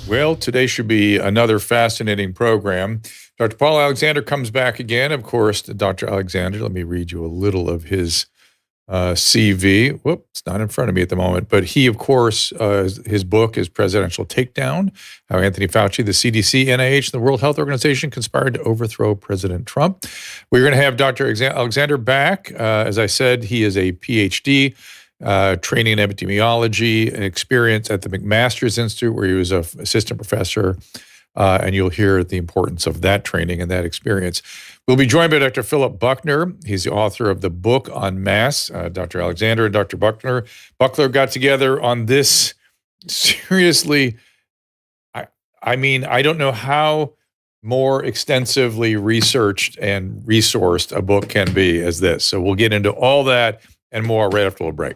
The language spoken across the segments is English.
Well, today should be another fascinating program. Dr. Paul Alexander comes back again. Of course, Dr. Alexander, let me read you a little of his CV. Whoop, it's not in front of me at the moment. But he, of course, his book is Presidential Takedown, How Anthony Fauci, the CDC, NIH, and the World Health Organization conspired to overthrow President Trump. We're going to have Dr. Alexander back. As I said, he is a PhD. Training in epidemiology and experience at the McMaster's Institute, where he was an assistant professor, and you'll hear the importance of that training and that experience. We'll be joined by Dr. Philip Buckner. He's the author of the book on masks. Dr. Alexander and Dr. Buckler got together on this. Seriously, I mean, I don't know how more extensively researched and resourced a book can be as this. So we'll get into all that and more right after a break.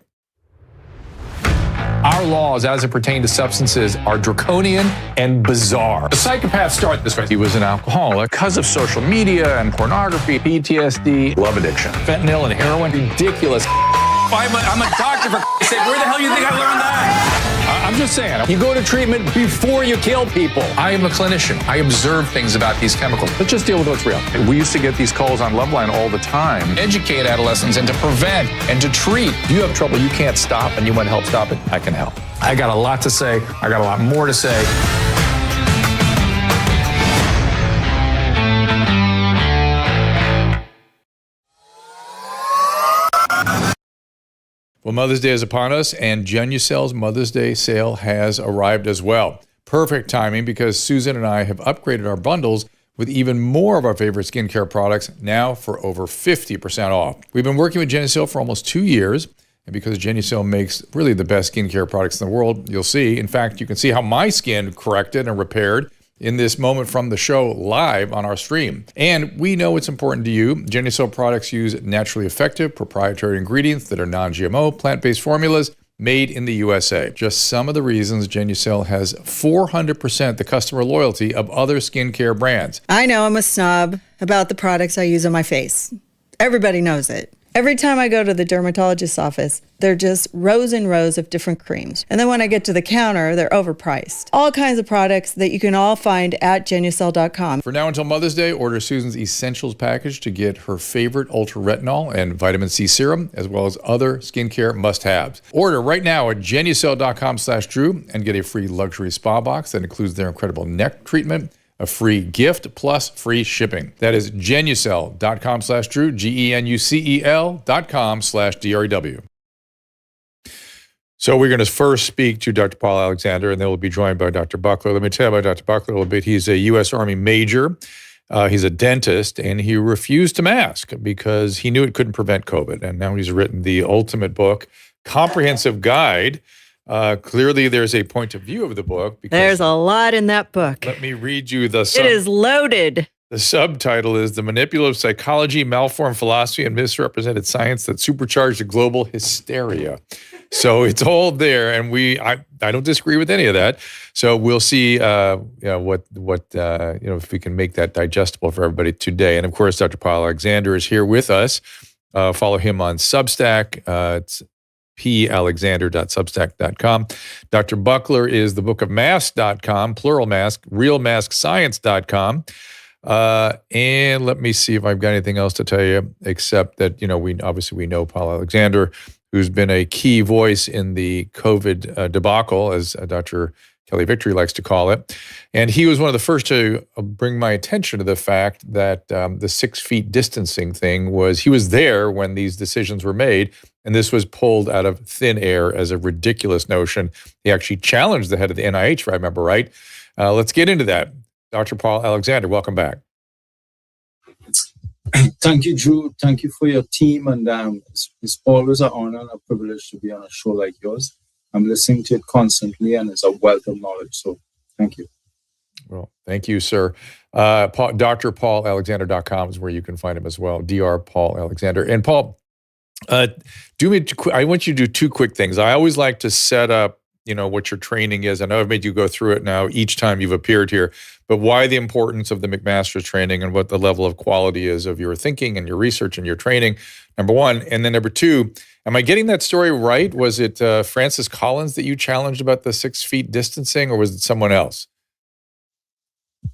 Our laws, as it pertains to substances, are draconian and bizarre. The psychopaths start this way. He was an alcoholic because of social media and pornography, PTSD, love addiction, fentanyl and heroin. Ridiculous. I'm a doctor, for sake. Where the hell do you think I learned that? I'm just saying, you go to treatment before you kill people. I am a clinician. I observe things about these chemicals. Let's just deal with what's real. We used to get these calls on Loveline all the time. Educate adolescents and to prevent and to treat. If you have trouble you can't stop and you want help stop it, I can help. I got a lot to say. I got a lot more to say. Well, Mother's Day is upon us, and Genucel's Mother's Day sale has arrived as well. Perfect timing because Susan and I have upgraded our bundles with even more of our favorite skincare products now for over 50% off. We've been working with Genucel for almost 2 years, and because Genucel makes really the best skincare products in the world, you'll see. In fact, you can see how my skin corrected and repaired in this moment from the show live on our stream. And we know it's important to you. Genucel products use naturally effective proprietary ingredients that are non-GMO, plant-based formulas made in the USA. Just some of the reasons Genucel has 400% the customer loyalty of other skincare brands. I know I'm a snob about the products I use on my face. Everybody knows it. Every time I go to the dermatologist's office, they're just rows and rows of different creams. And then when I get to the counter, they're overpriced. All kinds of products that you can all find at Genucel.com. For now until Mother's Day, order Susan's Essentials package to get her favorite Ultra Retinol and Vitamin C serum, as well as other skincare must-haves. Order right now at Genucel.com/Drew and get a free luxury spa box that includes their incredible neck treatment, a free gift, plus free shipping. That is Genucel.com/Drew, GENUCEL.com/DREW. So we're going to first speak to Dr. Paul Alexander, and then we'll be joined by Dr. Buckler. Let me tell you about Dr. Buckler a little bit. He's a U.S. Army major. He's a dentist, and he refused to mask because he knew it couldn't prevent COVID. And now he's written the ultimate book, comprehensive guide. Clearly, there's a point of view of the book. Because there's a lot in that book. Let me read you the It is loaded. The subtitle is The Manipulative Psychology, Malformed Philosophy, and Misrepresented Science That Supercharged the Global Hysteria. So it's all there, and I don't disagree with any of that. So we'll see if we can make that digestible for everybody today. And of course, Dr. Paul Alexander is here with us. Follow him on Substack. It's palexander.substack.com. Dr. Buckler is thebookofmask.com, plural mask, realmaskscience.com. And let me see if I've got anything else to tell you, except that, we know Paul Alexander, who's been a key voice in the COVID debacle, as Dr. Kelly Victory likes to call it. And he was one of the first to bring my attention to the fact that the 6 feet distancing thing he was there when these decisions were made. And this was pulled out of thin air as a ridiculous notion. He actually challenged the head of the NIH, if I remember right. Let's get into that. Dr. Paul Alexander, welcome back. Thank you, Drew. Thank you for your team. And it's always an honor and a privilege to be on a show like yours. I'm listening to it constantly, and it's a wealth of knowledge. So thank you. Well, thank you, sir. DrPaulAlexander.com is where you can find him as well. Dr. Paul Alexander. And Paul, I want you to do 2 quick things. I always like to set up, what your training is. I know I've made you go through it now each time you've appeared here, but why the importance of the McMaster's training and what the level of quality is of your thinking and your research and your training, number 1. And then number 2, am I getting that story right? Was it Francis Collins that you challenged about the 6 feet distancing, or was it someone else?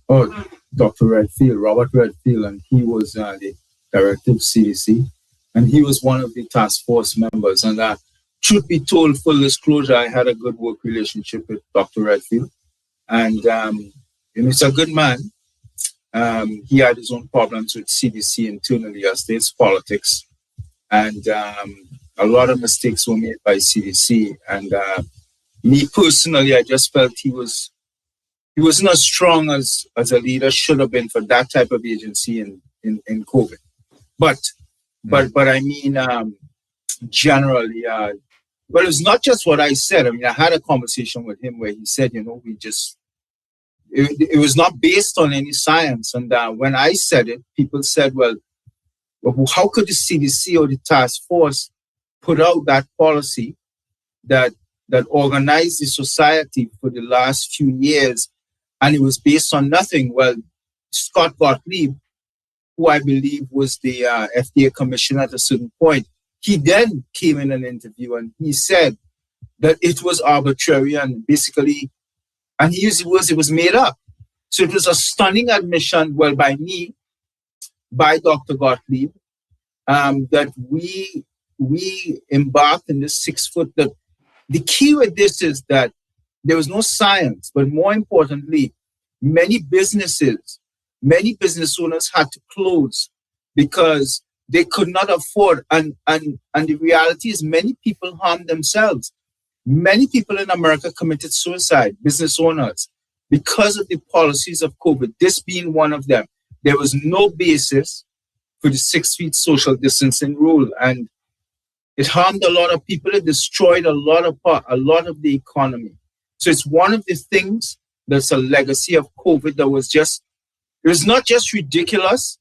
Oh, Dr. Redfield, Robert Redfield, and he was the director of CDC, and he was one of the task force members. And truth be told, full disclosure, I had a good work relationship with Dr. Redfield, and he's a good man. He had his own problems with CDC internally as states politics, and a lot of mistakes were made by CDC. And me personally, I just felt he wasn't as strong as a leader should have been for that type of agency in COVID. But I mean, generally, well, it's not just what I said. I mean, I had a conversation with him where he said, it was not based on any science. And when I said it, people said, well, how could the CDC or the task force put out that policy that organized the society for the last few years, and it was based on nothing? Well, Scott Gottlieb, who I believe was the FDA commissioner at a certain point, he then came in an interview and he said that it was arbitrary and basically, and he used the words, it was made up. So it was a stunning admission, well, by me, by Dr. Gottlieb, that we embarked in this 6 foot. That the key with this is that there was no science, but more importantly, many business owners had to close because they could not afford. And the reality is many people harmed themselves. Many people in America committed suicide, business owners, because of the policies of COVID, this being one of them. There was no basis for the 6 feet social distancing rule. And it harmed a lot of people. It destroyed a lot of the economy. So it's one of the things that's a legacy of COVID that was just, it was not just ridiculous,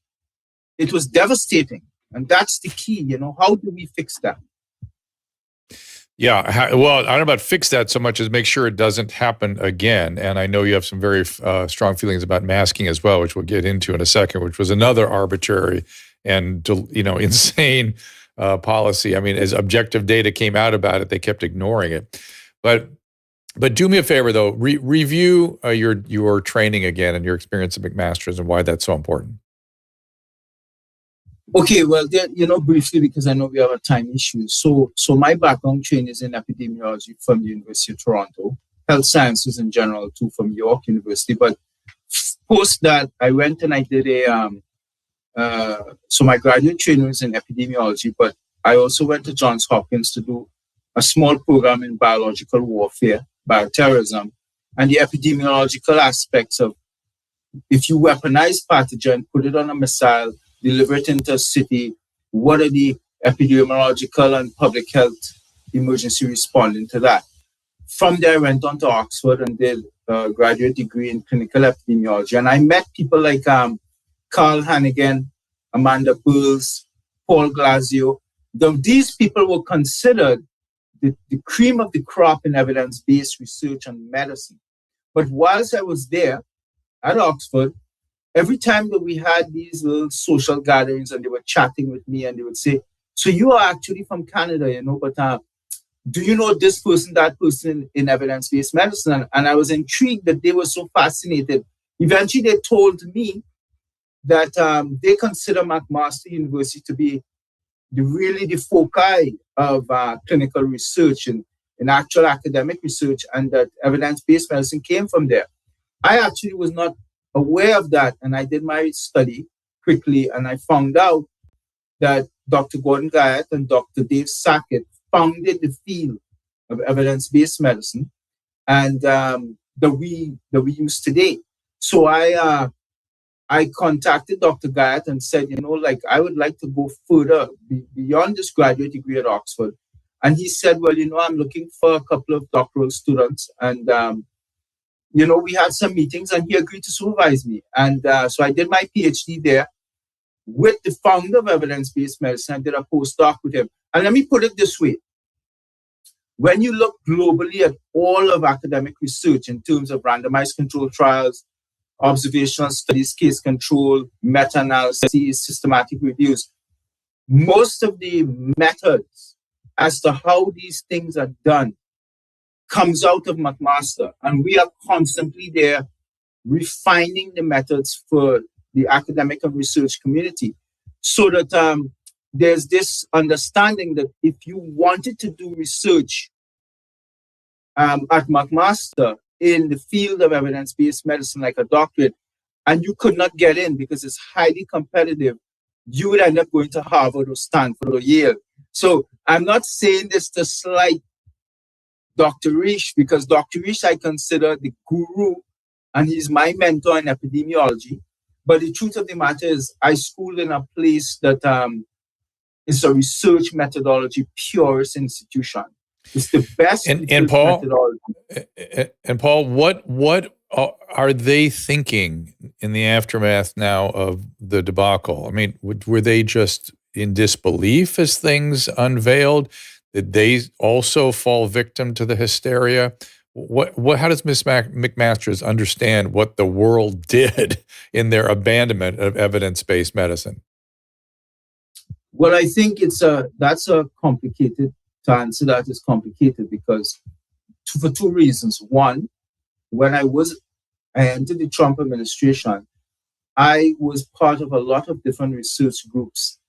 it was devastating. And that's the key, how do we fix that? Yeah, well, I don't know about fix that so much as make sure it doesn't happen again. And I know you have some very strong feelings about masking as well, which we'll get into in a second, which was another arbitrary and insane policy. I mean, as objective data came out about it, they kept ignoring it. But do me a favor though, review your training again and your experience at McMaster's and why that's so important. Okay, well, briefly, because I know we have a time issue. So my background training is in epidemiology from the University of Toronto, health sciences in general too from York University. But post that, I went and I did so my graduate training was in epidemiology, but I also went to Johns Hopkins to do a small program in biological warfare, bioterrorism, and the epidemiological aspects of if you weaponize pathogen, put it on a missile, deliver it into a city, what are the epidemiological and public health emergency responding to that? From there, I went on to Oxford and did a graduate degree in clinical epidemiology. And I met people like Carl Hannigan, Amanda Pearls, Paul Glasio. These people were considered the cream of the crop in evidence-based research and medicine. But whilst I was there at Oxford, every time that we had these little social gatherings and they were chatting with me and they would say, so you are actually from Canada, but do you know this person, that person in evidence-based medicine? And I was intrigued that they were so fascinated. Eventually, they told me that they consider McMaster University to be really the foci of clinical research and actual academic research, and that evidence-based medicine came from there. I actually was not aware of that, and I did my study quickly, and I found out that Dr. Gordon Guyot and Dr. Dave Sackett founded the field of evidence-based medicine, and that we use today. So I contacted Dr. Guyot and said, I would like to go further beyond this graduate degree at Oxford. And he said, well, I'm looking for a couple of doctoral students. And, we had some meetings and he agreed to supervise me. And so I did my PhD there with the founder of evidence-based medicine. I did a postdoc with him. And let me put it this way. When you look globally at all of academic research in terms of randomized controlled trials, observational studies, case control, meta-analyses, systematic reviews, most of the methods as to how these things are done comes out of McMaster. And we are constantly there refining the methods for the academic and research community, so that there's this understanding that if you wanted to do research at McMaster in the field of evidence-based medicine, like a doctorate, and you could not get in because it's highly competitive, you would end up going to Harvard or Stanford or Yale. So I'm not saying this to slight Dr. Risch, because Dr. Risch I consider the guru, and he's my mentor in epidemiology. But the truth of the matter is, I schooled in a place that is a research methodology purist institution. It's the best methodology. And Paul, what are they thinking in the aftermath now of the debacle? I mean, were they just in disbelief as things unveiled? Did they also fall victim to the hysteria? How does Ms. McMasters understand what the world did in their abandonment of evidence-based medicine? Well, I think that's a complicated, to answer that is complicated because for two reasons. One, when I entered the Trump administration, I was part of a lot of different research groups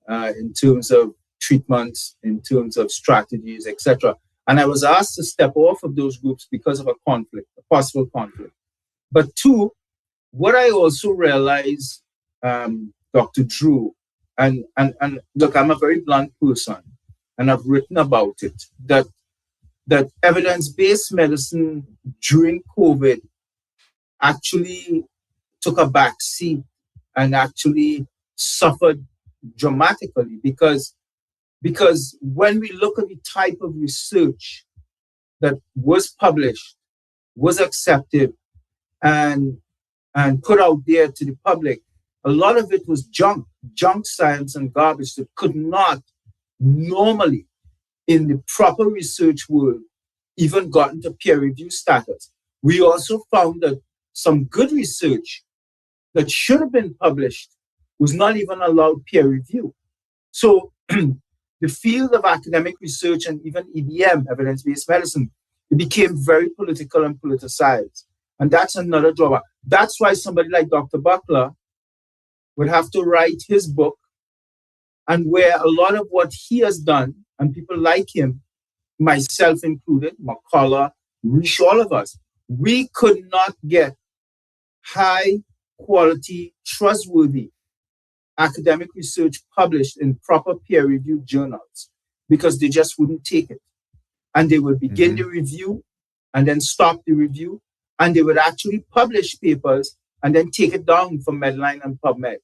in terms of treatments, in terms of strategies, etc. And I was asked to step off of those groups because of a possible conflict. But two, what I also realized, Dr. Drew, and look, I'm a very blunt person, and I've written about it, that evidence-based medicine during COVID actually took a back seat and actually suffered dramatically because when we look at the type of research that was published, was accepted, and put out there to the public, a lot of it was junk science and garbage that could not normally, in the proper research world, even got into peer review status. We also found that some good research that should have been published was not even allowed peer review. So the field of academic research and even EBM, evidence-based medicine, it became very political and politicized. And that's another drawback. That's why somebody like Dr. Buckler would have to write his book, and where a lot of what he has done, and people like him, myself included, McCullough, Risch, all of us, we could not get high quality, trustworthy academic research published in proper peer-reviewed journals because they just wouldn't take it. And they would begin the review and then stop the review, and they would actually publish papers and then take it down from Medline and PubMed.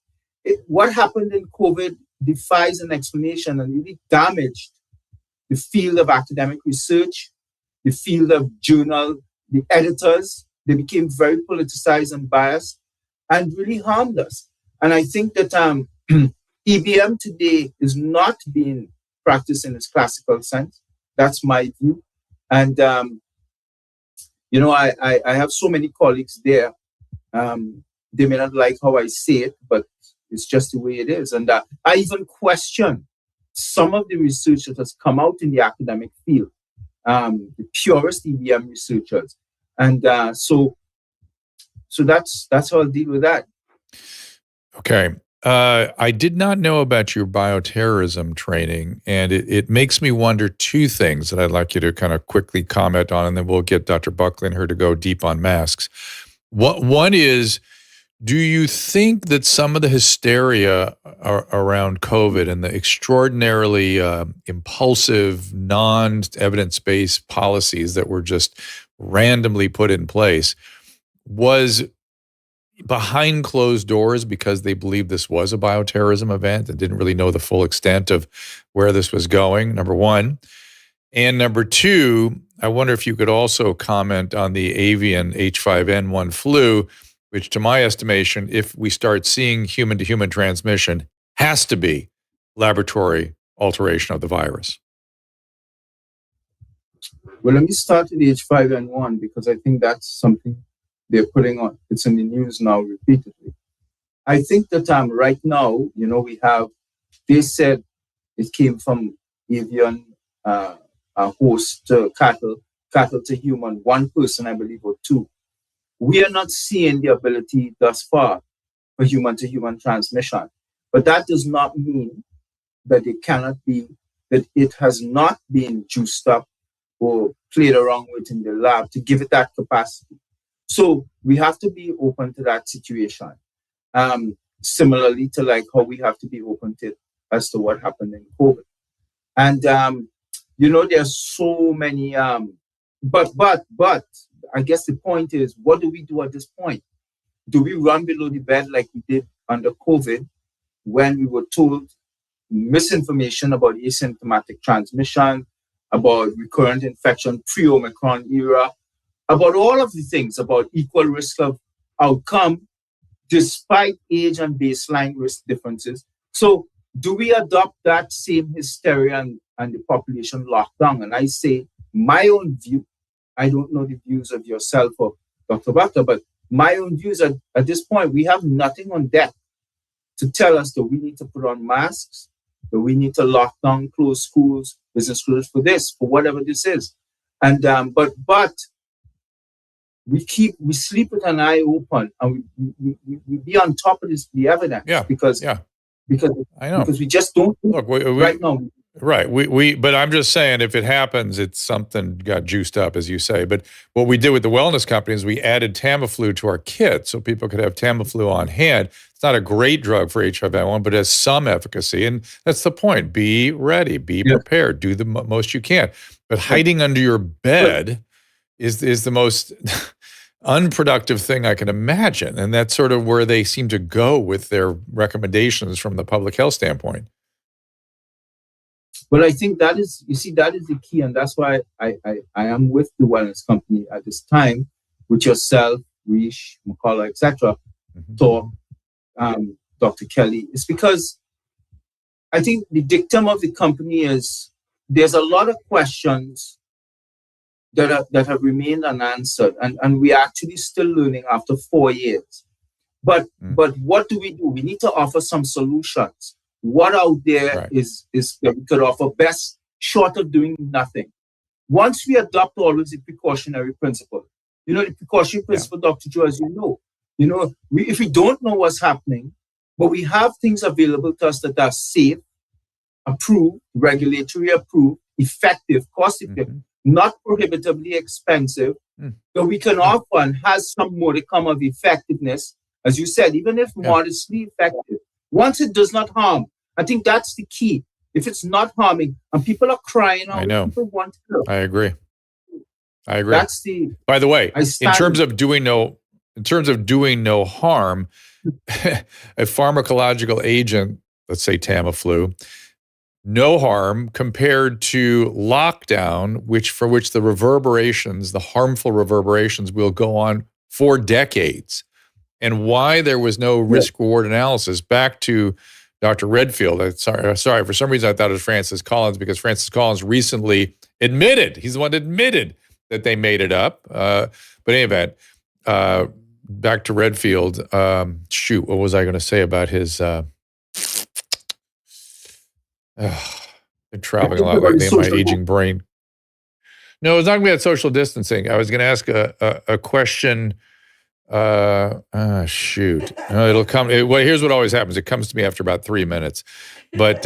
What happened in COVID defies an explanation and really damaged the field of academic research, the field of journal, the editors. They became very politicized and biased and really harmed us. And I think that EBM today is not being practiced in its classical sense. That's my view. And, you know, I have so many colleagues there. They may not like how I say it, but it's just the way it is. And I even question some of the research that has come out in the academic field, the purest EBM researchers. And so that's how I'll deal with that. Okay. I did not know about your bioterrorism training, and it makes me wonder two things that I'd like you to kind of quickly comment on, and then we'll get Dr. Buckley and her to go deep on masks. One is, do you think that some of the hysteria around COVID and the extraordinarily impulsive, non-evidence-based policies that were just randomly put in place was behind closed doors because they believed this was a bioterrorism event and didn't really know the full extent of where this was going, number one? And number two, I wonder if you could also comment on the avian H5N1 flu, which to my estimation, if we start seeing human-to-human transmission, has to be laboratory alteration of the virus. Well, let me start with the H5N1 because I think that's something they're putting on. It's in the news now repeatedly. I think that right now, you know, they said it came from avian host to cattle to human, one person, I believe, or two. we are not seeing the ability thus far for human-to-human transmission. But that does not mean that it cannot be, that it has not been juiced up or played around with in the lab to give it that capacity. So we have to be open to that situation. Similarly to like how we have to be open to as to what happened in COVID. And, there's so many, but I guess the point is, what do we do at this point? Do we run below the bed like we did under COVID when we were told misinformation about asymptomatic transmission, about recurrent infection, pre-Omicron era, about all of the things, about equal risk of outcome, despite age and baseline risk differences? So do we adopt that same hysteria and the population lockdown? And I say, my own view, I don't know the views of yourself or Dr. Butler, but my own views at this point, we have nothing on deck to tell us that we need to put on masks, that we need to lock down, close schools, business schools for this, for whatever this is. And but we sleep with an eye open, and we be on top of this, the evidence, because I know, because we just don't look right now. Right. But I'm just saying, if it happens, it's something got juiced up, as you say. But what we did with the wellness company is we added Tamiflu to our kit so people could have Tamiflu on hand. It's not a great drug for HIV-1, but it has some efficacy. And that's the point. Be ready, be prepared, do the most you can. But hiding under your bed is the most unproductive thing I can imagine. And that's sort of where they seem to go with their recommendations from the public health standpoint. But I think that is the key, and that's why I am with the wellness company at this time, with yourself, Rish, McCullough, etc., Thor, Dr. Kelly. It's because I think the dictum of the company is there's a lot of questions that have remained unanswered, and we're actually still learning after 4 years. But what do? We need to offer some solutions. What out there is that we could offer best, short of doing nothing. Once we adopt always the precautionary principle, the precautionary principle, Dr. Joe, as if we don't know what's happening, but we have things available to us that are safe, approved, regulatory approved, effective, cost-effective, not prohibitively expensive, that we can offer and has some modicum of effectiveness, as you said, even if modestly effective. Once it does not harm, I think that's the key. If it's not harming, and people are crying out, I know. People want to know. I agree. That's the. By the way, in terms of doing no harm, a pharmacological agent, let's say Tamiflu, no harm compared to lockdown, for which the reverberations, the harmful reverberations, will go on for decades. And why there was no risk-reward analysis. Back to Dr. Redfield. Sorry, for some reason I thought it was Francis Collins, because Francis Collins recently admitted, he's the one that admitted that they made it up. But in any event, back to Redfield. What was I going to say about his... been traveling a lot lately in my aging brain. No, it's not going to be about social distancing. I was going to ask a question... it'll come. Here's what always happens. It comes to me after about 3 minutes. But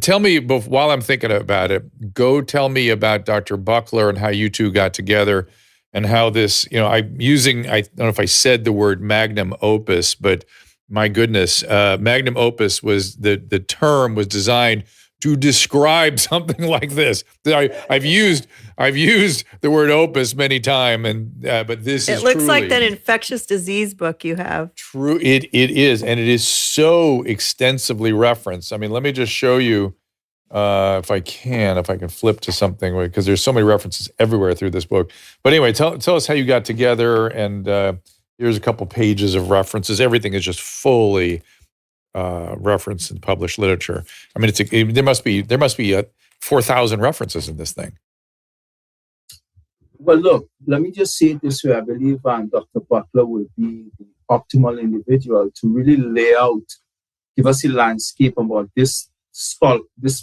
tell me, while I'm thinking about it, go tell me about Dr. Buckler and how you two got together and how this, I don't know if I said the word magnum opus, but my goodness, magnum opus was the term was designed to describe something like this. I've used the word opus many times, but this is. It looks like that infectious disease book you have. True, it is, and it is so extensively referenced. I mean, let me just show you, if I can flip to something, because there's so many references everywhere through this book. But anyway, tell us how you got together, and here's a couple pages of references. Everything is just fully. Reference in published literature. I mean, there must be 4,000 references in this thing. Well, look, let me just say it this way. I believe Dr. Butler will be the optimal individual to really lay out, give us a landscape about this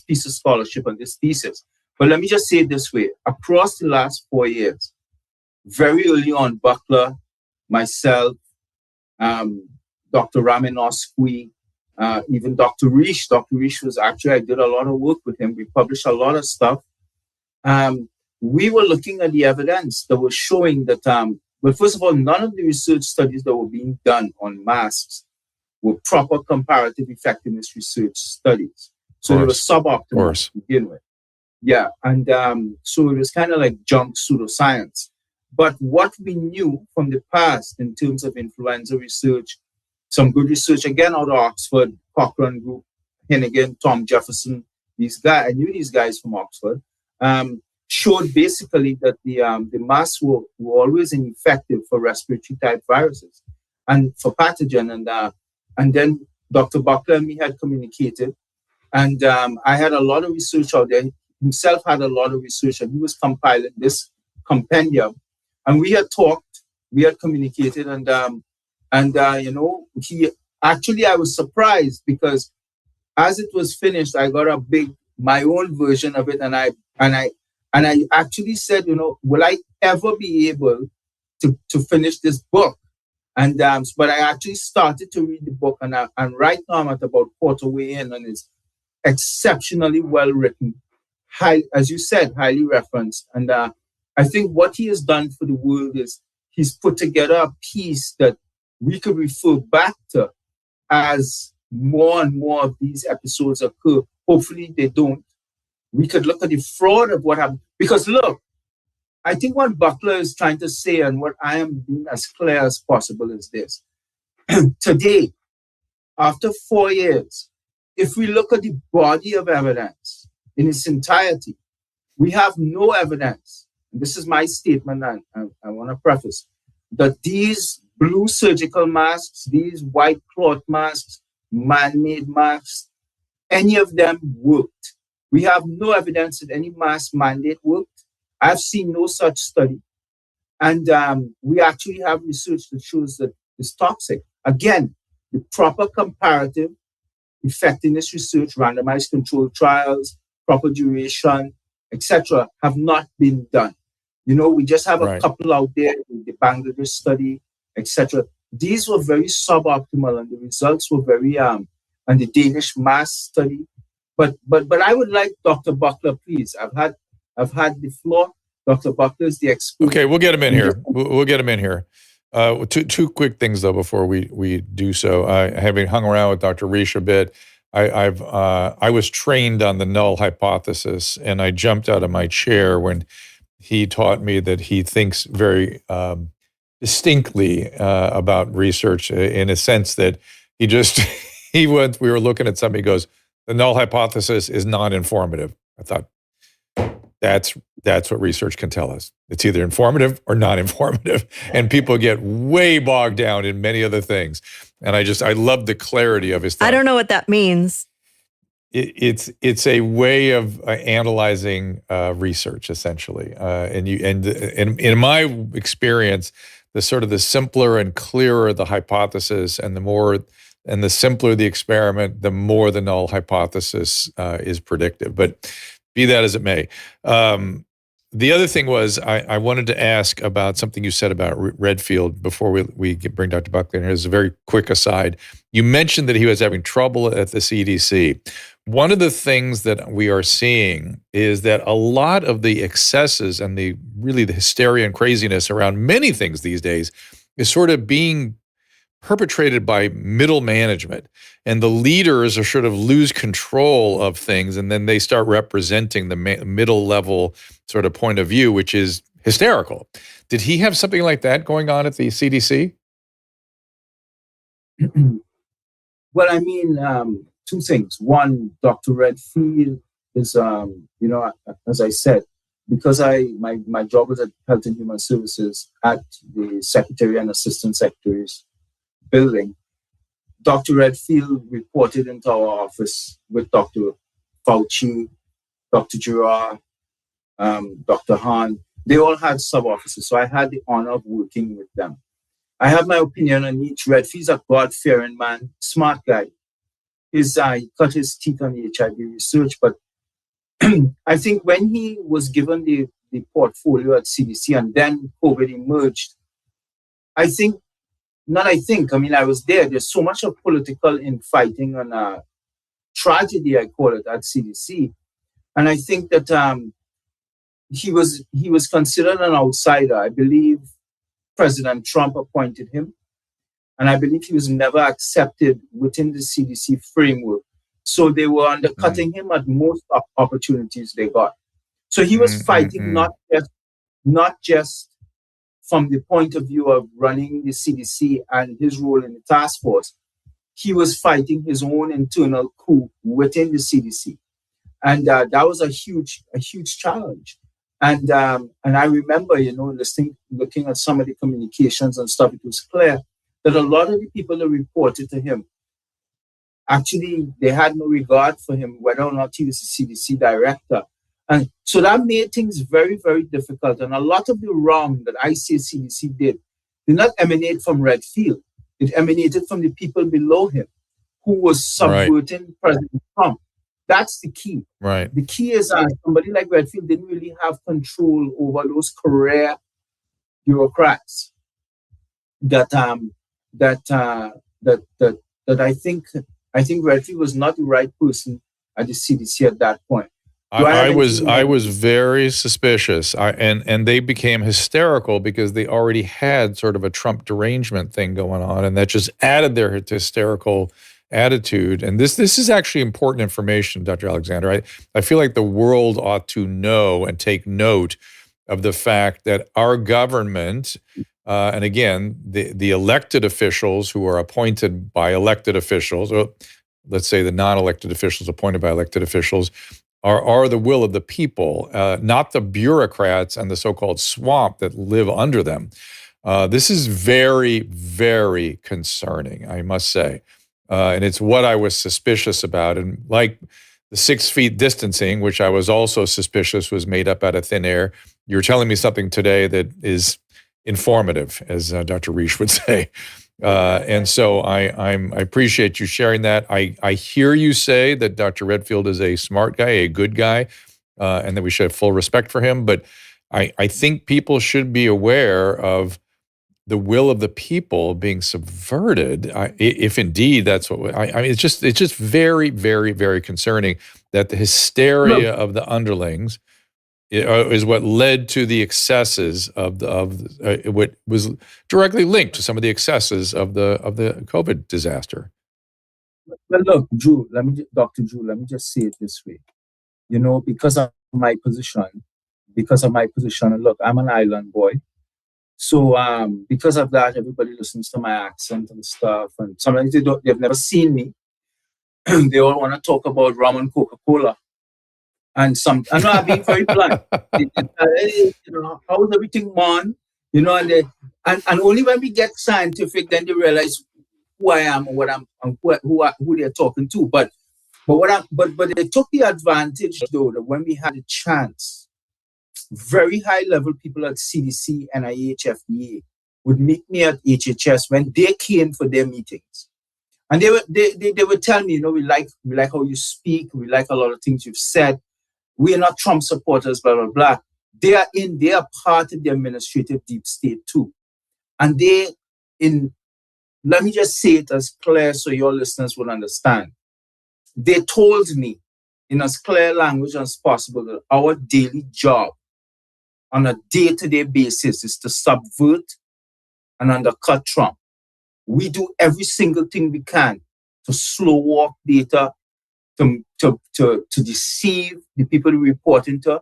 piece of scholarship and this thesis. But let me just say it this way. Across the last 4 years, very early on, Butler, myself, Dr. Raminoskui, even Dr. Rish. Dr. Rish was actually, I did a lot of work with him. We published a lot of stuff. We were looking at the evidence that was showing that, well, first of all, none of the research studies that were being done on masks were proper comparative effectiveness research studies. So they were suboptimal to begin with. Yeah, and so it was kind of like junk pseudoscience. But what we knew from the past in terms of influenza research, some good research, again, out of Oxford, Cochrane Group, Hennigan, Tom Jefferson, these guys, I knew these guys from Oxford, showed basically that the masks were always ineffective for respiratory type viruses and for pathogen. And then Dr. Buckler and me had communicated, and I had a lot of research out there. Himself had a lot of research, and he was compiling this compendium. And we had talked, we had communicated, and you know, he actually, I was surprised because as it was finished, I got my own version of it, and I actually said, you know, will I ever be able to finish this book? And but I actually started to read the book, and right now I'm at about quarter way in, and it's exceptionally well written, as you said, highly referenced. And I think what he has done for the world is he's put together a piece that we could refer back to as more and more of these episodes occur. Hopefully they don't. We could look at the fraud of what happened. Because look, I think what Buckler is trying to say, and what I am being as clear as possible, is this. Today, after 4 years, if we look at the body of evidence in its entirety, we have no evidence. And this is my statement, and I want to preface, that these blue surgical masks, these white cloth masks, man-made masks, any of them worked. We have no evidence that any mask mandate worked. I've seen no such study. And we actually have research that shows that it's toxic. Again, the proper comparative effectiveness research, randomized controlled trials, proper duration, etc., have not been done. You know, we just have a couple out there, the Bangladesh study, etc. These were very suboptimal, and the results were very, and the Danish mask study. But I would like Dr. Buckler, please. I've had the floor. Dr. Buckler is the expert. Okay, we'll get him in here. We'll get him in here. Two quick things though before we do so. Having hung around with Dr. Rish a bit, I was trained on the null hypothesis, and I jumped out of my chair when he taught me that he thinks very distinctly about research, in a sense that we were looking at something, he goes, the null hypothesis is non-informative. I thought, that's what research can tell us. It's either informative or non-informative. And people get way bogged down in many other things. And I love the clarity of his thought. I don't know what that means. It's a way of analyzing research, essentially. And in my experience, the simpler and clearer the hypothesis, and the simpler the experiment, the more the null hypothesis is predictive. But be that as it may. The other thing was I wanted to ask about something you said about Redfield before we bring Dr. Buckler in here. As a very quick aside, you mentioned that he was having trouble at the CDC. One of the things that we are seeing is that a lot of the excesses and the hysteria and craziness around many things these days is sort of being perpetrated by middle management, and the leaders are sort of lose control of things, and then they start representing the middle level sort of point of view, which is hysterical. Did he have something like that going on at the CDC? Well, I mean, two things. One, Dr. Redfield is, as I said, because my job was at Health and Human Services at the Secretary and Assistant Secretary's building. Dr. Redfield reported into our office with Dr. Fauci, Dr. Girard, Dr. Hahn. They all had sub-offices, so I had the honor of working with them. I have my opinion on each. Redfield's a God-fearing man, smart guy. He cut his teeth on the HIV research, but I think when he was given the portfolio at CDC and then COVID emerged, I think I mean, I was there. There's so much of political infighting and tragedy, I call it, at CDC. And I think that he was considered an outsider. I believe President Trump appointed him, and I believe he was never accepted within the CDC framework. So they were undercutting him at most opportunities they got. So he was fighting not just from the point of view of running the CDC and his role in the task force. He was fighting his own internal coup within the CDC, and that was a huge challenge. And I remember, looking at some of the communications and stuff, it was clear that a lot of the people that reported to him, actually, they had no regard for him, whether or not he was the CDC director. And so that made things very, very difficult. And a lot of the wrong that I say CDC did not emanate from Redfield. It emanated from the people below him who was subverting President Trump. That's the key. Right. The key is somebody like Redfield didn't really have control over those career bureaucrats that I think Redfield was not the right person at the CDC at that point. I was very suspicious, and they became hysterical because they already had sort of a Trump derangement thing going on, and that just added their hysterical attitude. And this is actually important information, Dr. Alexander. I feel like the world ought to know and take note of the fact that our government, and again, the elected officials who are appointed by elected officials, or let's say the non-elected officials appointed by elected officials, are the will of the people, not the bureaucrats and the so-called swamp that live under them. This is very, very concerning, I must say. And it's what I was suspicious about. And like the 6 feet distancing, which I was also suspicious was made up out of thin air, you're telling me something today that is informative, as Dr. Reish would say. And so I appreciate you sharing that. I hear you say that Dr. Redfield is a smart guy, a good guy, and that we should have full respect for him. But I think people should be aware of the will of the people being subverted, if indeed that's what I mean. It's just very, very, very concerning that the hysteria of the underlings is what led to the excesses of what was directly linked to some of the excesses of the COVID disaster. Well, look, Dr. Drew, let me just say it this way. Because of my position, and look, I'm an island boy. So because of that, everybody listens to my accent and stuff. And sometimes they've never seen me. They all want to talk about rum and Coca-Cola. And I know I'm being very blunt. Hey, how's everything, man? And only when we get scientific, then they realize who I am and what I'm, and who they're talking to. But they took the advantage though that when we had a chance, very high level people at CDC, NIH, FDA would meet me at HHS when they came for their meetings. And they would tell me, we like how you speak, we like a lot of things you've said. We are not Trump supporters, blah, blah, blah. They are part of the administrative deep state too. And let me just say it as clear so your listeners will understand. They told me in as clear language as possible that our daily job on a day-to-day basis is to subvert and undercut Trump. We do every single thing we can to slow walk data, to deceive the people we report into,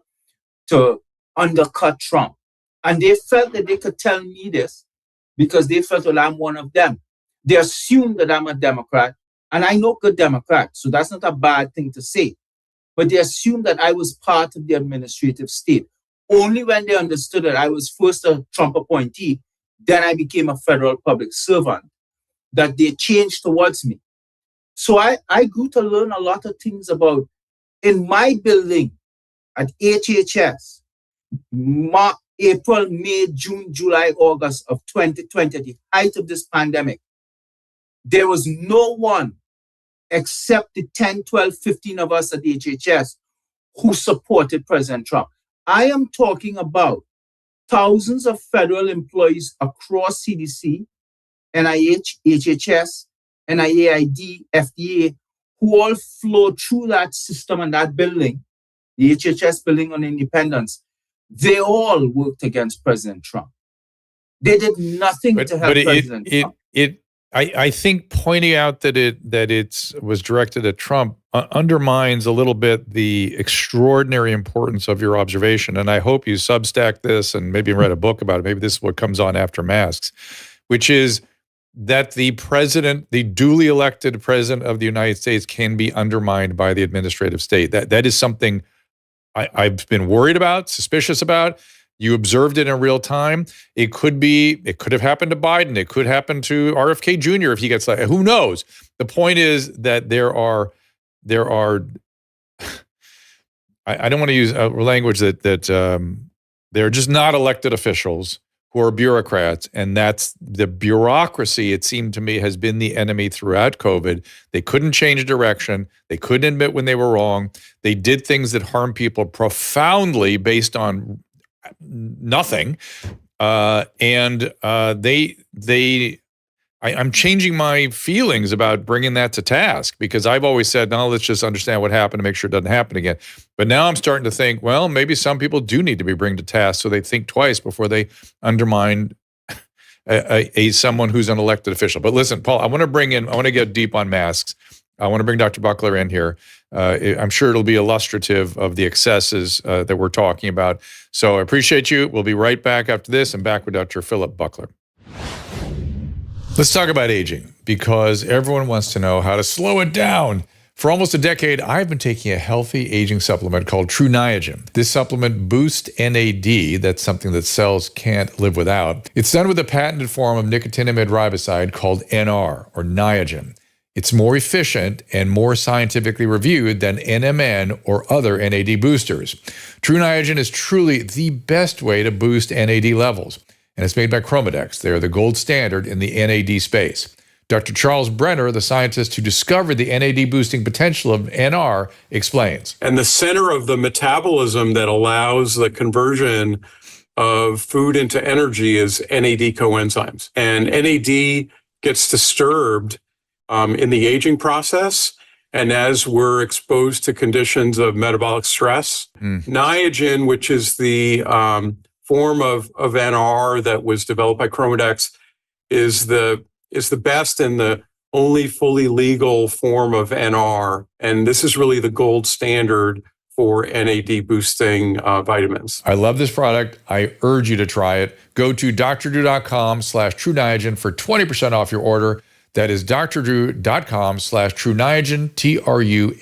to undercut Trump. And they felt that they could tell me this because they felt that I'm one of them. They assumed that I'm a Democrat, and I know good Democrats, so that's not a bad thing to say. But they assumed that I was part of the administrative state. Only when they understood that I was first a Trump appointee, then I became a federal public servant, that they changed towards me. So I grew to learn a lot of things about, in my building at HHS, April, May, June, July, August of 2020, at the height of this pandemic, there was no one except the 10, 12, 15 of us at HHS who supported President Trump. I am talking about thousands of federal employees across CDC, NIH, HHS, NIAID, FDA, who all flow through that system and that building, the HHS building on Independence, they all worked against President Trump. They did nothing to help President Trump. I think pointing out that it was directed at Trump undermines a little bit the extraordinary importance of your observation. And I hope you substack this and maybe read a book about it. Maybe this is what comes on after masks, which is that the president, the duly elected president of the United States, can be undermined by the administrative state. That is something I've been worried about, suspicious about. You observed it in real time. It could have happened to Biden. It could happen to RFK Jr. if he gets like, who knows? The point is that there are I don't want to use a language that they're just not elected officials who are bureaucrats, and that's the bureaucracy, it seemed to me, has been the enemy throughout COVID. They couldn't change direction. They couldn't admit when they were wrong. They did things that harm people profoundly based on nothing. I'm changing my feelings about bringing that to task, because I've always said, no, let's just understand what happened to make sure it doesn't happen again. But now I'm starting to think, well, maybe some people do need to be brought to task so they think twice before they undermine someone who's an elected official. But listen, Paul, I want to get deep on masks. I want to bring Dr. Buckler in here. I'm sure it'll be illustrative of the excesses that we're talking about. So I appreciate you. We'll be right back after this, and back with Dr. Philip Buckler. Let's talk about aging, because everyone wants to know how to slow it down. For almost a decade, I've been taking a healthy aging supplement called True Niagen. This supplement boosts NAD. That's something that cells can't live without. It's done with a patented form of nicotinamide riboside called NR, or Niagen. It's more efficient and more scientifically reviewed than NMN or other NAD boosters. True Niagen is truly the best way to boost NAD levels. And it's made by Chromadex. They are the gold standard in the NAD space. Dr. Charles Brenner, the scientist who discovered the NAD boosting potential of NR, explains. And the center of the metabolism that allows the conversion of food into energy is NAD coenzymes. And NAD gets disturbed in the aging process. And as we're exposed to conditions of metabolic stress, Niagen, which is the form of NR that was developed by Chromadex, is the best and the only fully legal form of NR. And this is really the gold standard for NAD boosting vitamins. I love this product. I urge you to try it. Go to drdrew.com/True Niagen for 20% off your order. That is drdrew.com/True Niagen, TRUNIAGEN,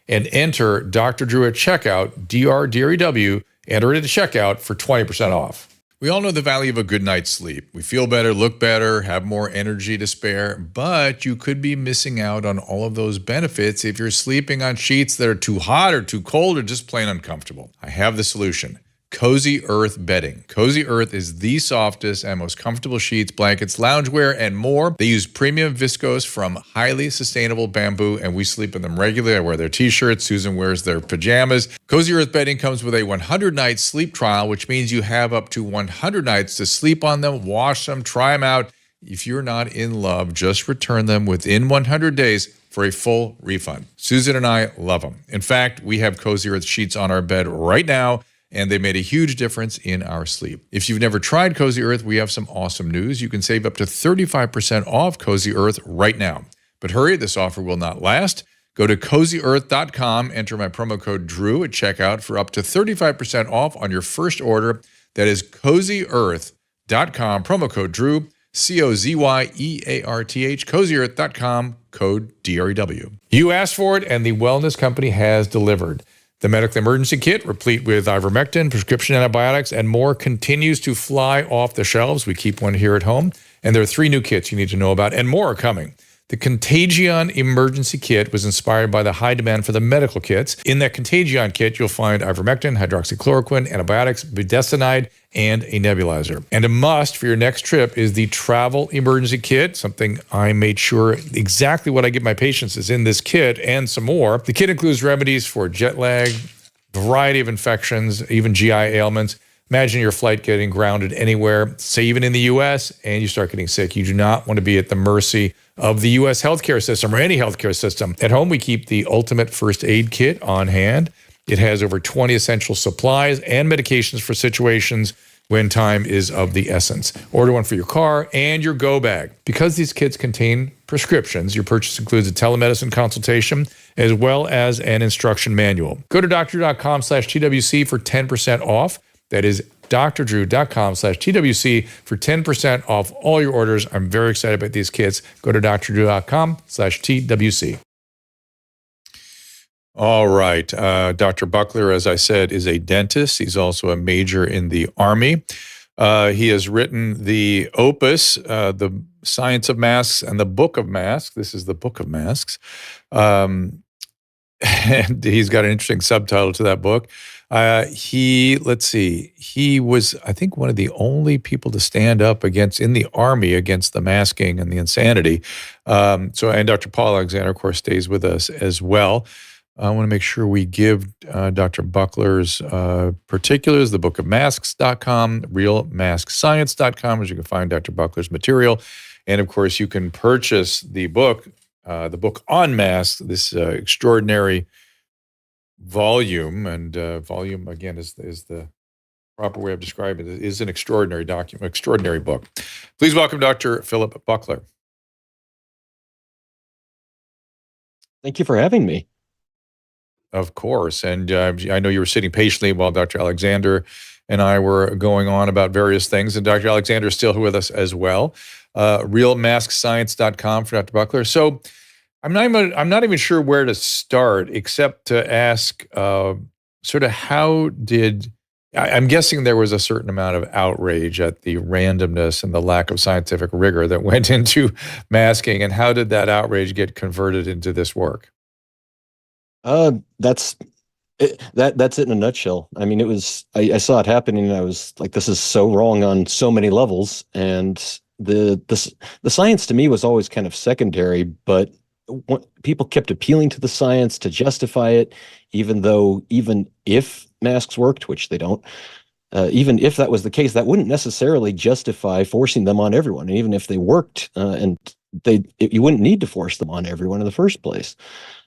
and enter Dr. Drew at checkout, DRDREW. Enter it at checkout for 20% off. We all know the value of a good night's sleep. We feel better, look better, have more energy to spare, but you could be missing out on all of those benefits if you're sleeping on sheets that are too hot or too cold or just plain uncomfortable. I have the solution. Cozy Earth bedding. Cozy Earth is the softest and most comfortable sheets, blankets, loungewear, and more. They use premium viscose from highly sustainable bamboo, and we sleep in them regularly. I wear their t-shirts. Susan wears their pajamas. Cozy Earth bedding comes with a 100-night sleep trial, which means you have up to 100 nights to sleep on them, wash them, try them out. If you're not in love, just return them within 100 days for a full refund. Susan and I love them. In fact, we have Cozy Earth sheets on our bed right now, and they made a huge difference in our sleep. If you've never tried Cozy Earth, we have some awesome news. You can save up to 35% off Cozy Earth right now. But hurry, this offer will not last. Go to CozyEarth.com, enter my promo code DREW at checkout for up to 35% off on your first order. That is CozyEarth.com, promo code DREW, COZYEARTH, CozyEarth.com, code DREW. You asked for it, and the Wellness Company has delivered. The medical emergency kit, replete with ivermectin, prescription antibiotics, and more, continues to fly off the shelves. We keep one here at home. And there are 3 new kits you need to know about, and more are coming. The Contagion Emergency Kit was inspired by the high demand for the medical kits. In that Contagion kit, you'll find ivermectin, hydroxychloroquine, antibiotics, budesonide, and a nebulizer. And a must for your next trip is the Travel Emergency Kit, something I made sure exactly what I give my patients is in this kit and some more. The kit includes remedies for jet lag, variety of infections, even GI ailments. Imagine your flight getting grounded anywhere, say even in the U.S., and you start getting sick. You do not want to be at the mercy of the U.S. healthcare system or any healthcare system. At home, we keep the ultimate first aid kit on hand. It has over 20 essential supplies and medications for situations when time is of the essence. Order one for your car and your go bag. Because these kits contain prescriptions, your purchase includes a telemedicine consultation as well as an instruction manual. Go to drdrew.com/TWC for 10% off. That is drdrew.com/TWC for 10% off all your orders. I'm very excited about these kits. Go to drdrew.com/TWC. All right. Dr. Buckler, as I said, is a dentist. He's also a major in the Army. He has written the opus, The Science of Masks and the Book of Masks. This is the Book of Masks. And he's got an interesting subtitle to that book. He was, I think, one of the only people to stand up in the Army against the masking and the insanity. And Dr. Paul Alexander, of course, stays with us as well. I want to make sure we give Dr. Buckler's particulars, thebookofmasks.com, realmaskscience.com, as you can find Dr. Buckler's material. And of course, you can purchase the book on masks, this extraordinary volume. And volume, again, is the proper way of describing it. It is an extraordinary document, extraordinary book. Please welcome Dr. Philip Buckler. Thank you for having me. Of course. And I know you were sitting patiently while Dr. Alexander and I were going on about various things. And Dr. Alexander is still with us as well. realmaskscience.com for Dr. Buckler. So I'm not even sure where to start except to ask sort of I'm guessing there was a certain amount of outrage at the randomness and the lack of scientific rigor that went into masking. And how did that outrage get converted into this work? That's it. That's it in a nutshell. I mean, I saw it happening and I was like, this is so wrong on so many levels. And the science to me was always kind of secondary, but people kept appealing to the science to justify it, even if masks worked, which they don't, even if that was the case, that wouldn't necessarily justify forcing them on everyone. And even if they worked, you wouldn't need to force them on everyone in the first place.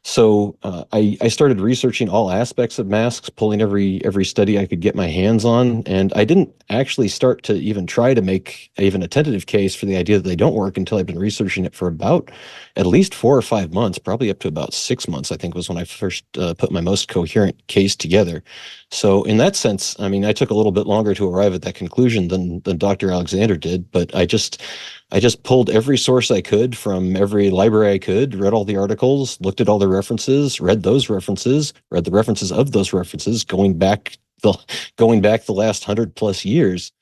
So I started researching all aspects of masks, pulling every study I could get my hands on, and I didn't actually start to even try to make even a tentative case for the idea that they don't work until I've been researching it for about at least 4 or 5 months, probably up to about 6 months, I think was when I first put my most coherent case together. So in that sense, I mean, I took a little bit longer to arrive at that conclusion than Dr. Alexander did, but I just pulled every source I could from every library I could, read all the articles, looked at all the references, read the references of those references going back the last 100+ years.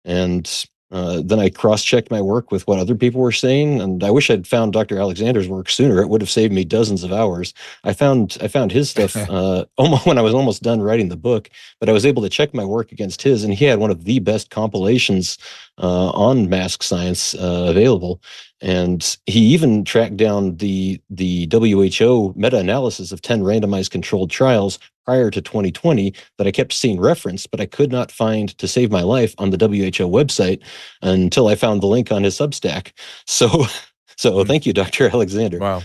And then I cross-checked my work with what other people were saying. And I wish I'd found Dr. Alexander's work sooner. It would have saved me dozens of hours. I found his stuff almost when I was almost done writing the book, but I was able to check my work against his, and he had one of the best compilations on mask science available. And he even tracked down the WHO meta-analysis of 10 randomized controlled trials prior to 2020 that I kept seeing referenced, but I could not find to save my life on the WHO website until I found the link on his Substack. So thank you, Dr. Alexander. Wow.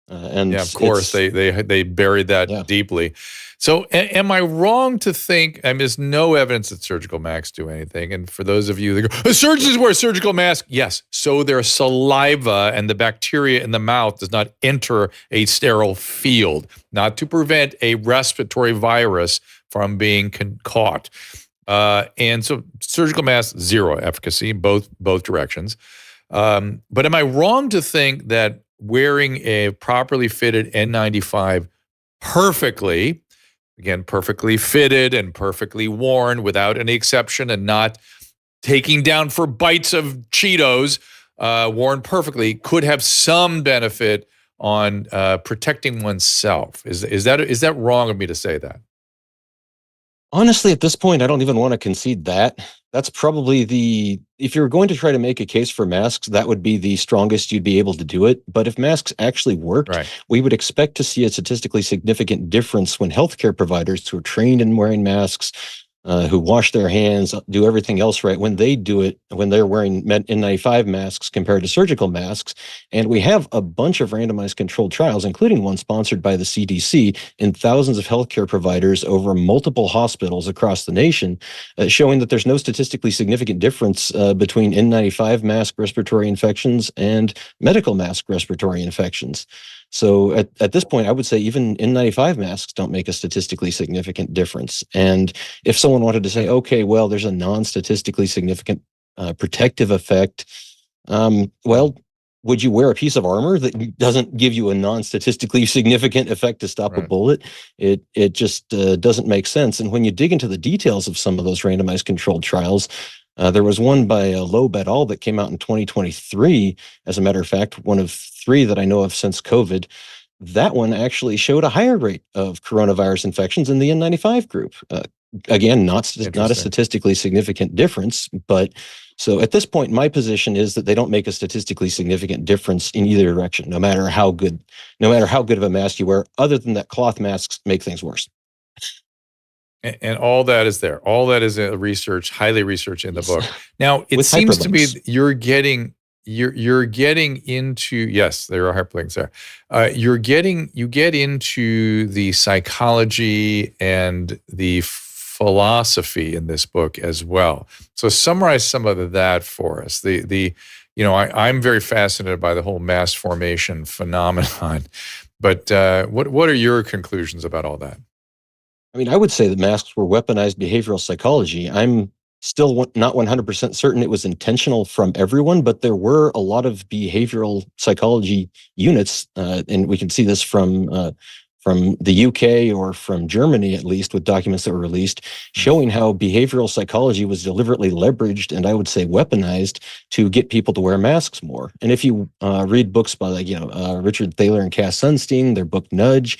And yeah, of course, they buried that deeply. So am I wrong to think, and there's no evidence that surgical masks do anything, and for those of you that go, surgeons wear surgical masks, yes, so their saliva and the bacteria in the mouth does not enter a sterile field, not to prevent a respiratory virus from being caught. And so surgical masks, zero efficacy, both directions. But am I wrong to think that wearing a properly fitted N95 perfectly fitted and perfectly worn without any exception and not taking down for bites of Cheetos, worn perfectly, could have some benefit on protecting oneself? Is that wrong of me to say that? Honestly, at this point, I don't even want to concede that. That's probably if you're going to try to make a case for masks, that would be the strongest you'd be able to do it. But if masks actually worked, right, we would expect to see a statistically significant difference when healthcare providers who are trained in wearing masks who wash their hands, do everything else right when they do it, when they're wearing N95 masks compared to surgical masks. And we have a bunch of randomized controlled trials, including one sponsored by the CDC in thousands of healthcare providers over multiple hospitals across the nation, showing that there's no statistically significant difference between N95 mask respiratory infections and medical mask respiratory infections. So at this point, I would say even N95 masks don't make a statistically significant difference. And if someone wanted to say, okay, well, there's a non-statistically significant protective effect, well, would you wear a piece of armor that doesn't give you a non-statistically significant effect to stop a bullet? It just doesn't make sense. And when you dig into the details of some of those randomized controlled trials, there was one by Loeb et al. That came out in 2023, as a matter of fact, one of 3 that I know of since COVID. That one actually showed a higher rate of coronavirus infections in the N95 group. Again, not a statistically significant difference, but so at this point, my position is that they don't make a statistically significant difference in either direction, no matter how good of a mask you wear, other than that cloth masks make things worse. And all that is there. All that is research, highly researched in the book. Now, it seems to me you're getting into, yes, there are hyperlinks there. You get into the psychology and the philosophy in this book as well. So summarize some of that for us. I'm very fascinated by the whole mass formation phenomenon, but what are your conclusions about all that? I mean, I would say that masks were weaponized behavioral psychology. I'm still not 100% certain it was intentional from everyone, but there were a lot of behavioral psychology units, and we can see this from the UK or from Germany, at least, with documents that were released, showing how behavioral psychology was deliberately leveraged and I would say weaponized to get people to wear masks more. And if you read books by Richard Thaler and Cass Sunstein, their book Nudge,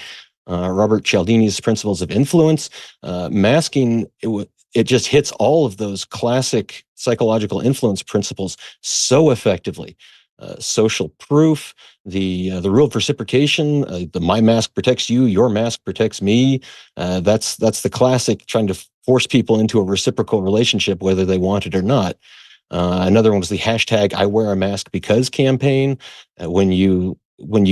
Robert Cialdini's Principles of Influence, masking, it just hits all of those classic psychological influence principles so effectively. Social proof, the rule of reciprocation, the my mask protects you, your mask protects me. That's the classic trying to force people into a reciprocal relationship, whether they want it or not. Another one was the hashtag I wear a mask because campaign. When you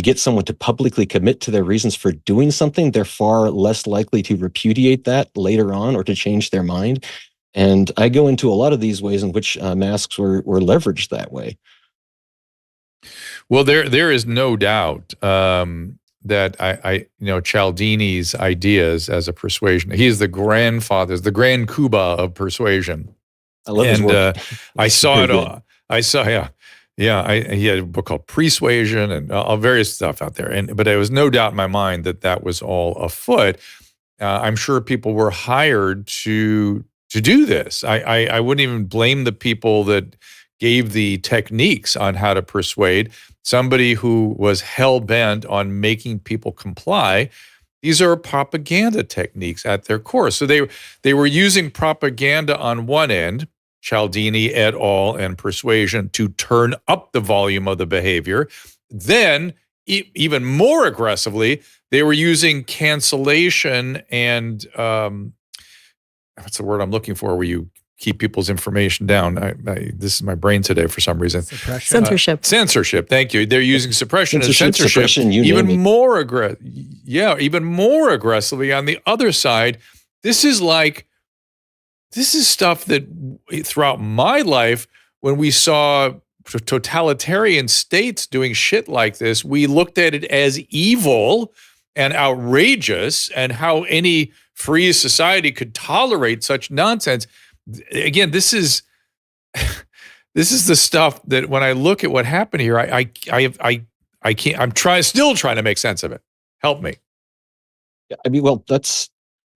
get someone to publicly commit to their reasons for doing something, they're far less likely to repudiate that later on or to change their mind. And I go into a lot of these ways in which masks were leveraged that way. Well, there is no doubt that Cialdini's ideas as a persuasion. He is the grand Kuba of persuasion. I love his work. I saw it. He had a book called Persuasion and various stuff out there. But there was no doubt in my mind that was all afoot. I'm sure people were hired to do this. I wouldn't even blame the people that gave the techniques on how to persuade. Somebody who was hell-bent on making people comply. These are propaganda techniques at their core. So they were using propaganda on one end, Cialdini et al. And persuasion, to turn up the volume of the behavior. Then, even more aggressively, they were using cancellation and what's the word I'm looking for, where you keep people's information down. This is my brain today for some reason. Censorship. Censorship. Thank you. They're using suppression and censorship suppression, even more aggressively on the other side. This is stuff that throughout my life, when we saw totalitarian states doing shit like this, we looked at it as evil and outrageous, and how any free society could tolerate such nonsense. Again, this is the stuff that when I look at what happened here, I can't. I'm still trying to make sense of it. Help me. Yeah, I mean, well,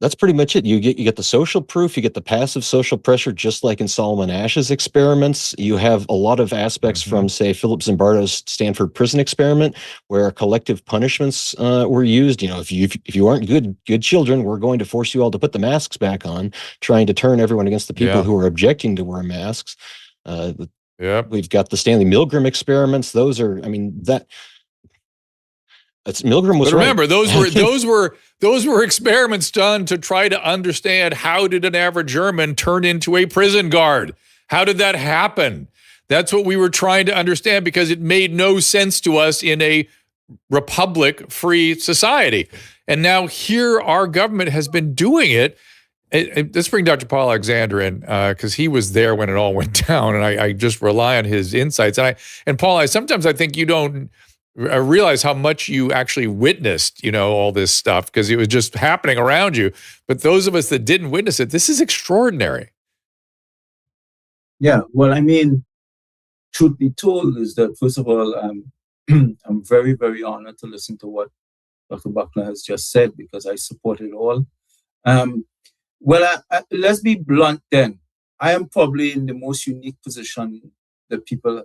that's pretty much it. You get the social proof, you get the passive social pressure, just like in Solomon Ash's experiments. You have a lot of aspects from, say, Philip Zimbardo's Stanford prison experiment, where collective punishments were used. If you aren't good children, we're going to force you all to put the masks back on, trying to turn everyone against the people who are objecting to wear masks. We've got the Stanley Milgram experiments. Those are, Milgram was But remember, right. those were experiments done to try to understand how did an average German turn into a prison guard? How did that happen? That's what we were trying to understand because it made no sense to us in a republic-free society. And now here our government has been doing it. Let's bring Dr. Paul Alexander in because he was there when it all went down, and I just rely on his insights. And Paul, sometimes I think you don't realize how much you actually witnessed, all this stuff because it was just happening around you. But those of us that didn't witness it, this is extraordinary. Yeah, well, I mean, truth be told is that, first of all, I'm very, very honored to listen to what Dr. Buckler has just said because I support it all. Well, let's be blunt then. I am probably in the most unique position that people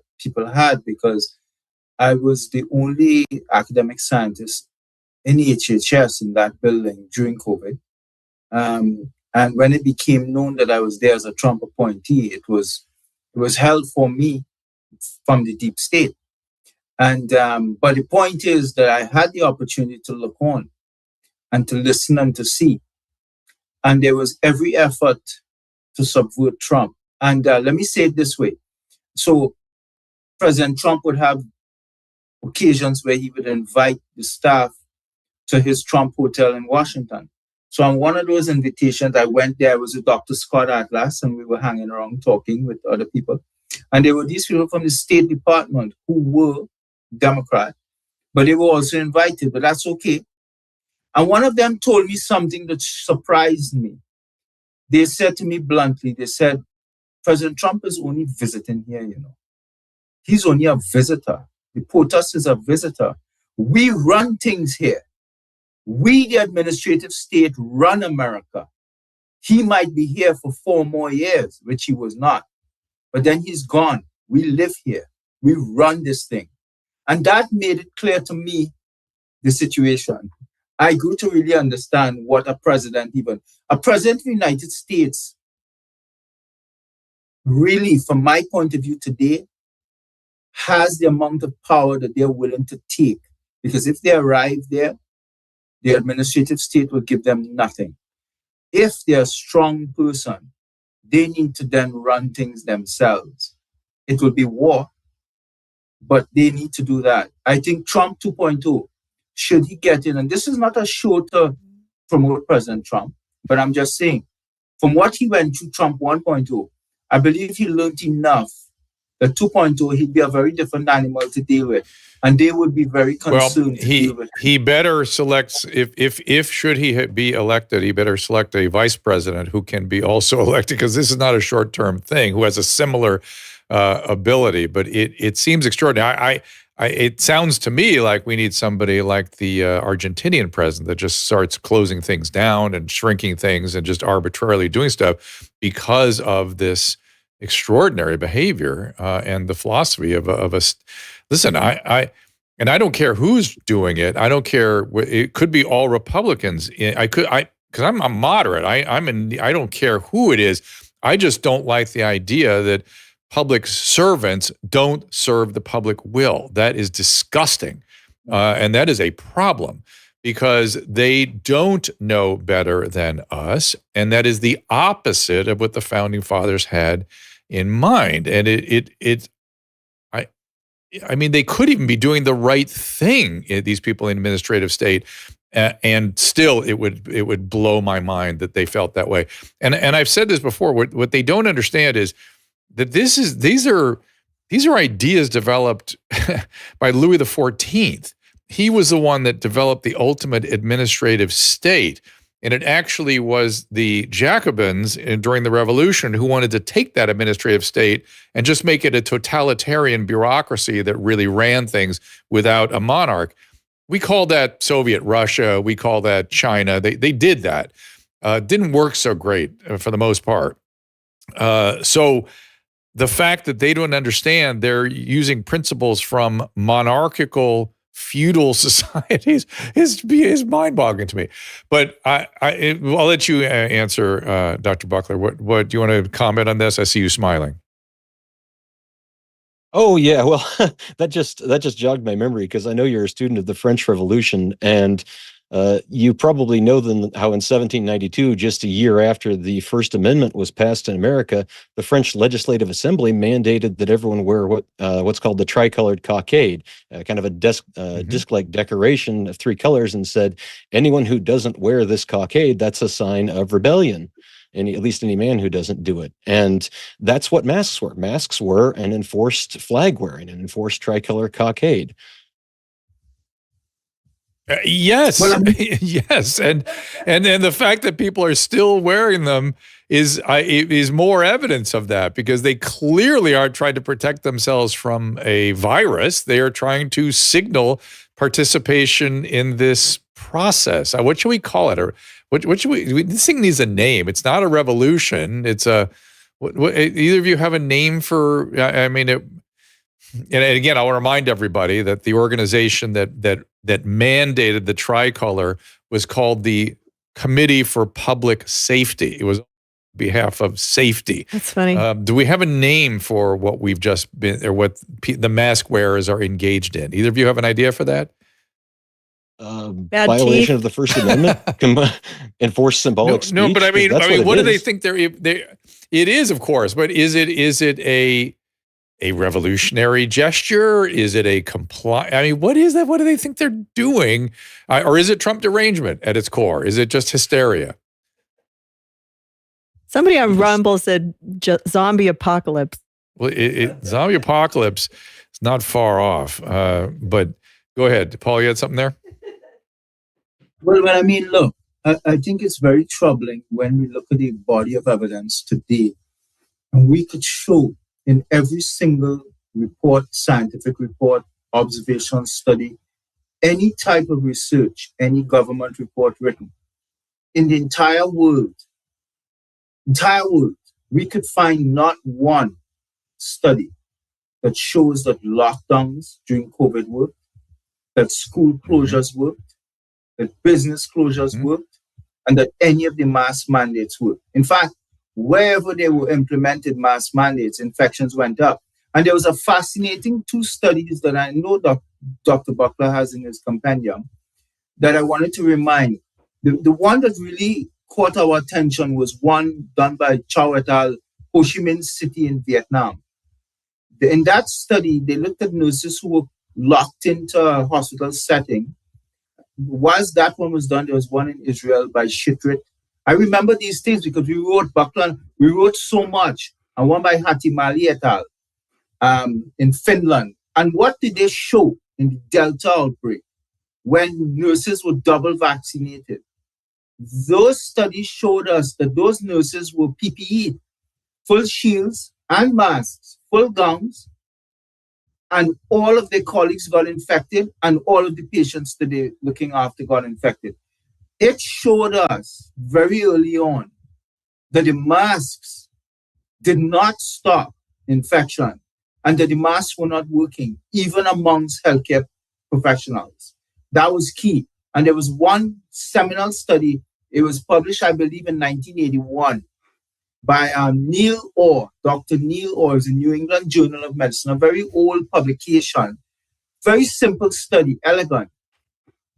had because I was the only academic scientist in HHS in that building during COVID. And when it became known that I was there as a Trump appointee, it was held for me from the deep state. And but the point is that I had the opportunity to look on and to listen and to see. And there was every effort to subvert Trump. And let me say it this way. So President Trump would have occasions where he would invite the staff to his Trump Hotel in Washington. So on one of those invitations, I went there. I was with Dr. Scott Atlas, and we were hanging around talking with other people. And there were these people from the State Department who were Democrat, but they were also invited, but that's okay. And one of them told me something that surprised me. They said to me bluntly, they said, President Trump is only visiting here, He's only a visitor. The POTUS is a visitor. We run things here. We, the administrative state, run America. He might be here for 4 more years, which he was not. But then he's gone. We live here. We run this thing. And that made it clear to me, the situation. I grew to really understand what a president of the United States, really, from my point of view today, has the amount of power that they're willing to take. Because if they arrive there, the administrative state will give them nothing. If they're a strong person, they need to then run things themselves. It will be war, but they need to do that. I think Trump 2.0, should he get in, and this is not a show to promote President Trump, but I'm just saying, from what he went through Trump 1.0, I believe he learned enough that 2.0, he'd be a very different animal to deal with. And they would be very concerned to deal with him. He better select, if should he be elected, he better select a vice president who can be also elected, because this is not a short-term thing, who has a similar ability. But it seems extraordinary. It sounds to me like we need somebody like the Argentinian president that just starts closing things down and shrinking things and just arbitrarily doing stuff because of this extraordinary behavior and the philosophy of a. Listen, I don't care who's doing it. I don't care. It could be all Republicans. Because I'm a moderate. I don't care who it is. I just don't like the idea that public servants don't serve the public will. That is disgusting. And that is a problem because they don't know better than us. And that is the opposite of what the founding fathers had in mind. And I mean, they could even be doing the right thing, these people in administrative state, and still it would blow my mind that they felt that way. And I've said this before. What they don't understand is that these are ideas developed by Louis XIV. He was the one that developed the ultimate administrative state. And it actually was the Jacobins during the Revolution who wanted to take that administrative state and just make it a totalitarian bureaucracy that really ran things without a monarch. We call that Soviet Russia. We call that China. They did that. Didn't work so great for the most part. So the fact that they don't understand they're using principles from monarchical feudal societies is mind-boggling to me. But I'll let you answer, Dr. Buckler. What do you want to comment on this? I see you smiling. Oh yeah, well, that just jogged my memory because I know you're a student of the French Revolution, and you probably know how in 1792, just a year after the First Amendment was passed in America, the French Legislative Assembly mandated that everyone wear what's called the tricolored cockade, kind of a disc-like decoration of three colors, and said anyone who doesn't wear this cockade, that's a sign of rebellion. At least any man who doesn't do it. And that's what masks were. Masks were an enforced flag wearing, an enforced tricolor cockade. Yes, Well, yes, and the fact that people are still wearing them is more evidence of that, because they clearly aren't trying to protect themselves from a virus. They are trying to signal participation in this process. What should we call it? Or what should we? This thing needs a name. It's not a revolution. It's a. Either of you have a name for? I mean, and again, I'll remind everybody that the organization that mandated the tricolor was called the Committee for Public Safety. It was on behalf of safety. That's funny. Do we have a name for what we've just been, or what the mask wearers are engaged in? Either of you have an idea for that? Bad Violation teeth. of the First Amendment, enforced symbolic speech. No, but I mean, what do they is. think they're? It is, of course, but is it a revolutionary gesture? Is it a comply? I mean, what is that? What do they think they're doing? Or is it Trump derangement at its core? Is it just hysteria? Somebody on Rumble said zombie apocalypse. Well, zombie apocalypse is not far off. But go ahead, Paul. You had something there? Well, I mean, look, I think it's very troubling when we look at the body of evidence today, and we could show in every single report, scientific report, observational study, any type of research, any government report written in the entire world, we could find not one study that shows that lockdowns during COVID worked, that school closures worked, that business closures worked, and that any of the mask mandates worked. In fact, wherever they were implemented mask mandates, infections went up. And there was a fascinating two studies that I know Dr. Buckler has in his compendium that I wanted to remind. The one that really caught our attention was one done by Chow et al., Ho Chi Minh City in Vietnam. In that study, they looked at nurses who were locked into a hospital setting. Whilst that one was done, there was one in Israel by Shitrit. I remember these things because we wrote so much, and one by Hatimali et al. In Finland. And what did they show in the Delta outbreak when nurses were double vaccinated? Those studies showed us that those nurses were PPE, full shields and masks, full gowns, and all of their colleagues got infected, and all of the patients that they're looking after got infected. It showed us very early on that the masks did not stop infection and that the masks were not working, even amongst healthcare professionals. That was key. And there was one seminal study, it was published, I believe, in 1981 by Neil Orr. Dr. Neil Orr is a New England Journal of Medicine, a very old publication. Very simple study, elegant.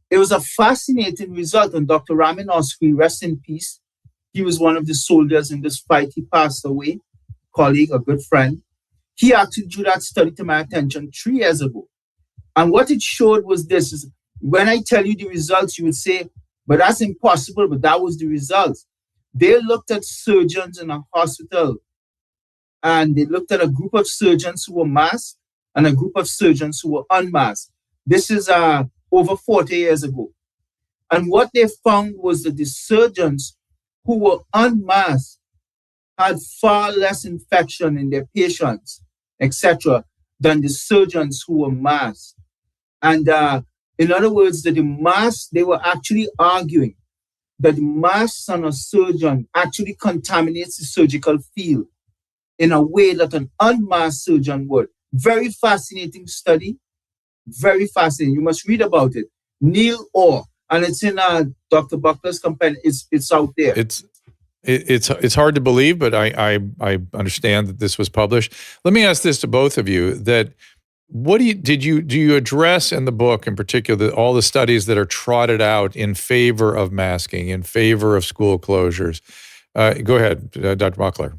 It was a fascinating result, and Dr. Ramin Osqui, rest in peace. He was one of the soldiers in this fight. He passed away, colleague, a good friend. He actually drew that study to my attention 3 years ago. And what it showed was this, is when I tell you the results, you would say, but that's impossible, but that was the results. They looked at surgeons in a hospital, and they looked at a group of surgeons who were masked and a group of surgeons who were unmasked. This is over 40 years ago. And what they found was that the surgeons who were unmasked had far less infection in their patients, etc., than the surgeons who were masked. And in other words, that the masks, they were actually arguing that the masks on a surgeon actually contaminates the surgical field in a way that an unmasked surgeon would. Very fascinating study. Very fascinating. You must read about it. Neil Orr, and it's in Dr. Buckler's compendium. It's out there. it's hard to believe, but I understand that this was published. Let me ask this to both of you: that what do you address in the book, in particular, all the studies that are trotted out in favor of masking, in favor of school closures? Go ahead, Dr. Buckler.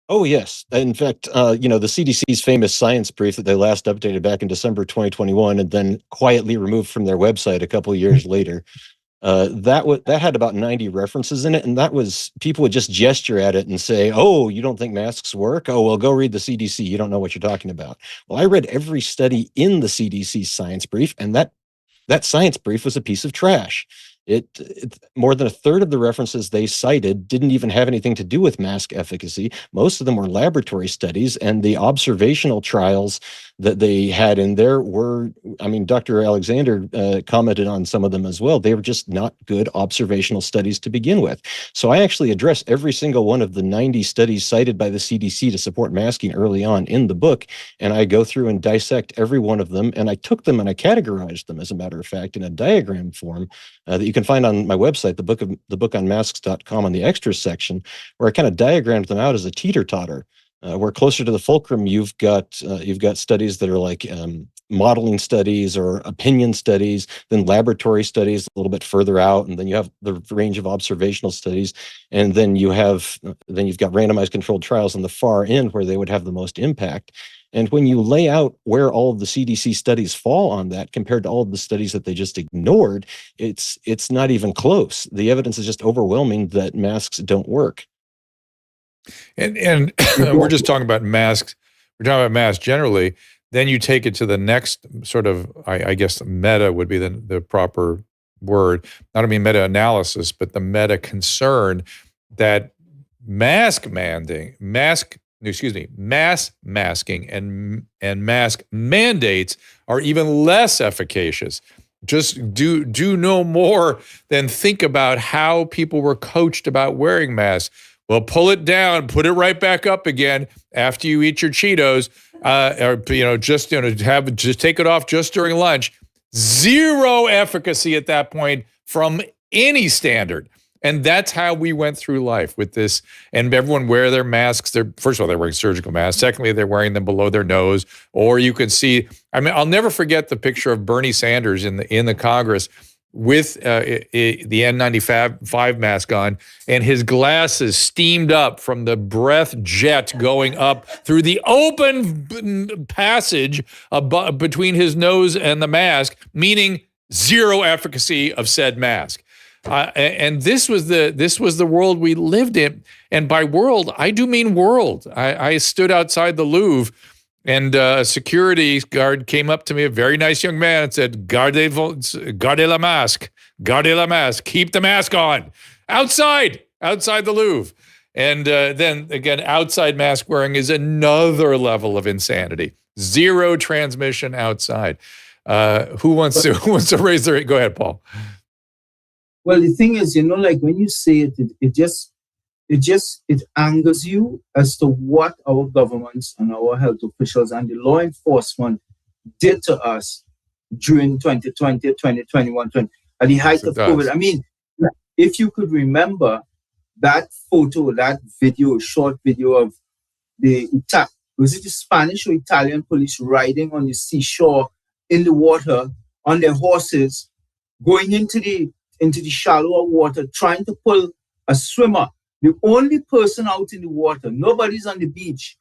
Oh, yes. In fact, the CDC's famous science brief that they last updated back in December 2021 and then quietly removed from their website a couple of years later, that had about 90 references in it. And that was, people would just gesture at it and say, oh, you don't think masks work? Oh, well, go read the CDC. You don't know what you're talking about. Well, I read every study in the CDC's science brief, and that science brief was a piece of trash. It more than a third of the references they cited didn't even have anything to do with mask efficacy. Most of them were laboratory studies, and the observational trials that they had in there were, I mean, Dr. Alexander commented on some of them as well. They were just not good observational studies to begin with. So I actually address every single one of the 90 studies cited by the CDC to support masking early on in the book, and I go through and dissect every one of them, and I took them and I categorized them, as a matter of fact, in a diagram form that you can find on my website, thebookonmasks.com, on the extras section, where I kind of diagrammed them out as a teeter-totter. Where closer to the fulcrum, you've got studies that are like modeling studies or opinion studies, then laboratory studies a little bit further out, and then you have the range of observational studies, and then you've got randomized controlled trials on the far end where they would have the most impact. And when you lay out where all of the CDC studies fall on that compared to all of the studies that they just ignored, it's not even close. The evidence is just overwhelming that masks don't work. And we're just talking about masks. We're talking about masks generally. Then you take it to the next sort of, I guess, meta would be the proper word. I don't mean meta-analysis, but the meta concern that mass masking and mask mandates are even less efficacious. Just do no more than think about how people were coached about wearing masks. Well, pull it down, put it right back up again after you eat your Cheetos, just take it off just during lunch. Zero efficacy at that point from any standard. And that's how we went through life with this. And everyone wear their masks. First of all, they're wearing surgical masks. Secondly, they're wearing them below their nose. Or you can see, I mean, I'll never forget the picture of Bernie Sanders in the Congress with the N95 mask on, and his glasses steamed up from the breath jet going up through the open passage between his nose and the mask, meaning zero efficacy of said mask. And this was the world we lived in. And by world, I do mean world. I stood outside the Louvre, and a security guard came up to me, a very nice young man, and said, "Gardez la masque, gardez la masque, keep the mask on." Outside the Louvre. And then again, outside mask wearing is another level of insanity. Zero transmission outside. Who wants to raise their hand? Go ahead, Paul. Well, the thing is, like when you say it angers you as to what our governments and our health officials and the law enforcement did to us during 2020, 2021, at the height of COVID. I mean, if you could remember that photo, that video, short video of was it the Spanish or Italian police riding on the seashore in the water on their horses, going into the shallower water, trying to pull a swimmer. The only person out in the water, nobody's on the beach,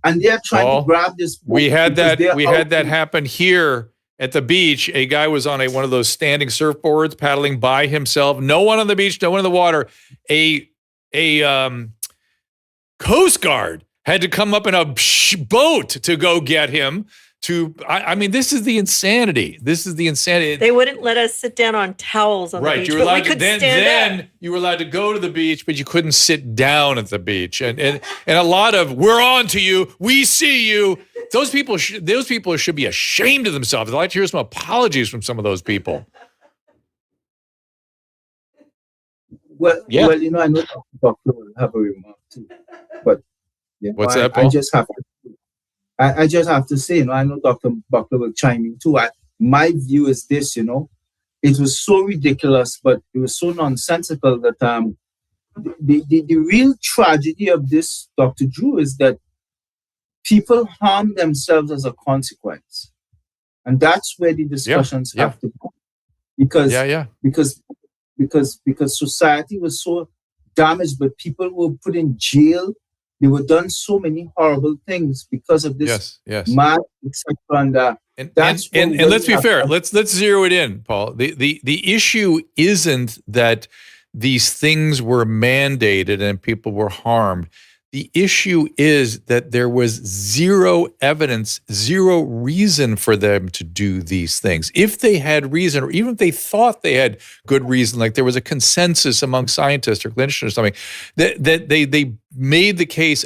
and they're trying to grab this. We had that happen here at the beach. A guy was on one of those standing surfboards paddling by himself. No one on the beach, no one in the water. A Coast Guard had to come up in a boat to go get him. I mean, this is the insanity. They wouldn't let us sit down on towels on the beach, but we could stand up. You were allowed to go to the beach, but you couldn't sit down at the beach. And a lot of, we're on to you, we see you. Those people should be ashamed of themselves. I'd like to hear some apologies from some of those people. Well, I know Dr. will have a remark too, but what's that, Paul? I just have to say, I know Dr. Buckler will chime in too. My view is this, it was so ridiculous, but it was so nonsensical that the real tragedy of this, Dr. Drew, is that people harm themselves as a consequence. And that's where the discussions have to go. Because society was so damaged, but people were put in jail. They were done so many horrible things because of this mass, etc. And let's be fair. Let's zero it in, Paul. The issue isn't that these things were mandated and people were harmed. The issue is that there was zero evidence, zero reason for them to do these things. If they had reason, or even if they thought they had good reason, like there was a consensus among scientists or clinicians or something, that they made the case.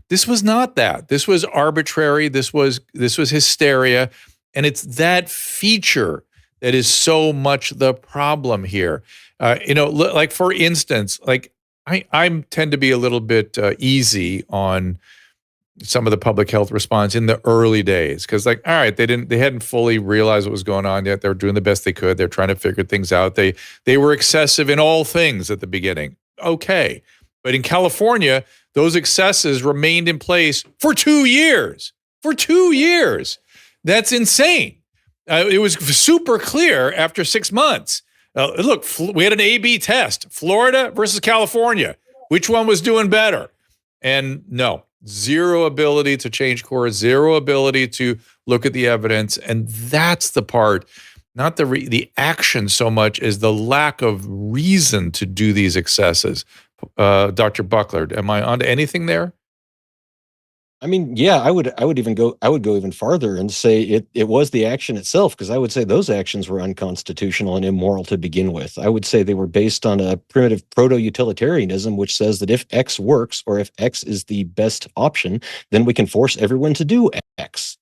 This was not that. This was arbitrary. This was hysteria, and it's that feature that is so much the problem here. Like for instance, like. I tend to be a little bit easy on some of the public health response in the early days because, like, all right, they hadn't fully realized what was going on yet. They were doing the best they could. They're trying to figure things out. They were excessive in all things at the beginning. Okay, but in California, those excesses remained in place for 2 years. For 2 years, that's insane. It was super clear after 6 months. Look, we had an A/B test, Florida versus California. Which one was doing better? And no, zero ability to change course, zero ability to look at the evidence. And that's the part, not the action so much as the lack of reason to do these excesses. Dr. Buckler, am I onto anything there? I mean, yeah, I would go even farther and say it was the action itself, because I would say those actions were unconstitutional and immoral to begin with. I would say they were based on a primitive proto-utilitarianism, which says that if X works or if X is the best option, then we can force everyone to do X.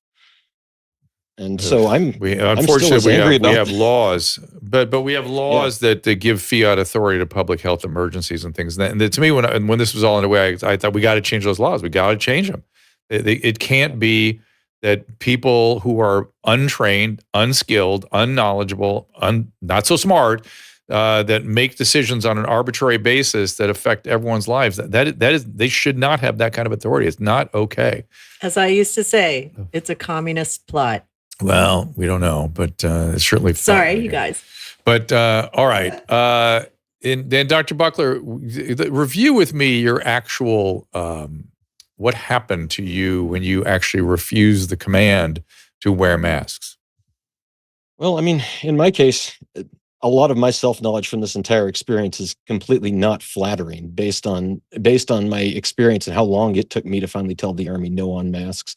And so unfortunately we have laws, but we have laws that give fiat authority to public health emergencies and things. And to me, when this was all underway, I thought we got to change those laws. We got to change them. It can't be that people who are untrained, unskilled, unknowledgeable, not so smart, that make decisions on an arbitrary basis that affect everyone's lives. They should not have that kind of authority. It's not okay. As I used to say, it's a communist plot. Well, we don't know, but it's certainly sorry, you guys. But all right. And then Dr. Buckler, review with me your actual what happened to you when you actually refused the command to wear masks? Well, I mean, in my case, a lot of my self-knowledge from this entire experience is completely not flattering based on my experience and how long it took me to finally tell the Army no on masks.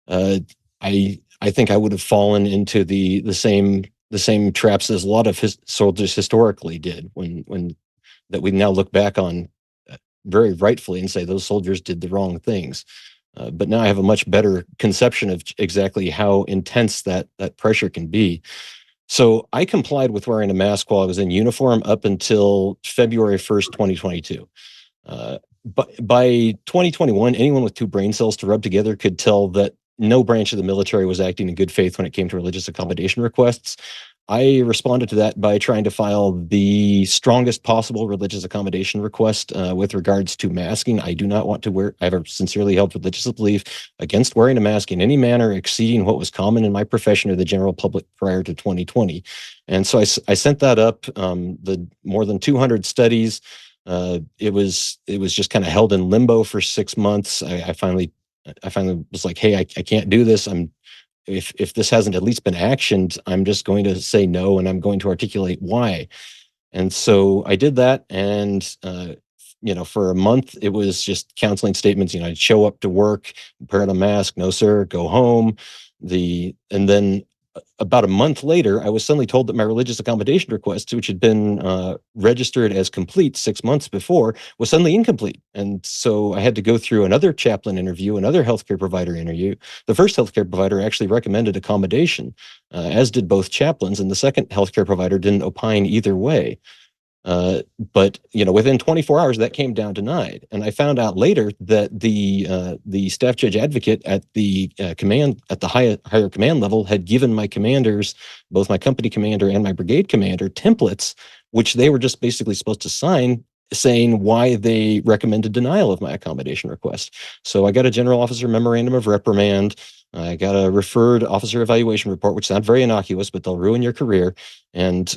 I think I would have fallen into the same traps as a lot of soldiers historically did when that we now look back on very rightfully and say those soldiers did the wrong things. But now I have a much better conception of exactly how intense that pressure can be. So I complied with wearing a mask while I was in uniform up until February 1st, 2022. But by 2021, anyone with two brain cells to rub together could tell that no branch of the military was acting in good faith when it came to religious accommodation requests. I responded to that by trying to file the strongest possible religious accommodation request with regards to masking. I do not want to wear, I have a sincerely held religious belief against wearing a mask in any manner exceeding what was common in my profession or the general public prior to 2020. And so I sent that up, the more than 200 studies. It was just kind of held in limbo for 6 months. I finally was like, hey, I can't do this. If this hasn't at least been actioned, I'm just going to say no, and I'm going to articulate why. And so I did that, and for a month it was just counseling statements. I'd show up to work, wear a mask, no sir, go home. And then about a month later, I was suddenly told that my religious accommodation request, which had been registered as complete 6 months before, was suddenly incomplete. And so I had to go through another chaplain interview, another healthcare provider interview. The first healthcare provider actually recommended accommodation, as did both chaplains, and the second healthcare provider didn't opine either way. But within 24 hours, that came down denied. And I found out later that the staff judge advocate at the higher command level had given my commanders, both my company commander and my brigade commander, templates, which they were just basically supposed to sign saying why they recommended denial of my accommodation request. So I got a general officer memorandum of reprimand. I got a referred officer evaluation report, which sounds very innocuous, but they'll ruin your career. And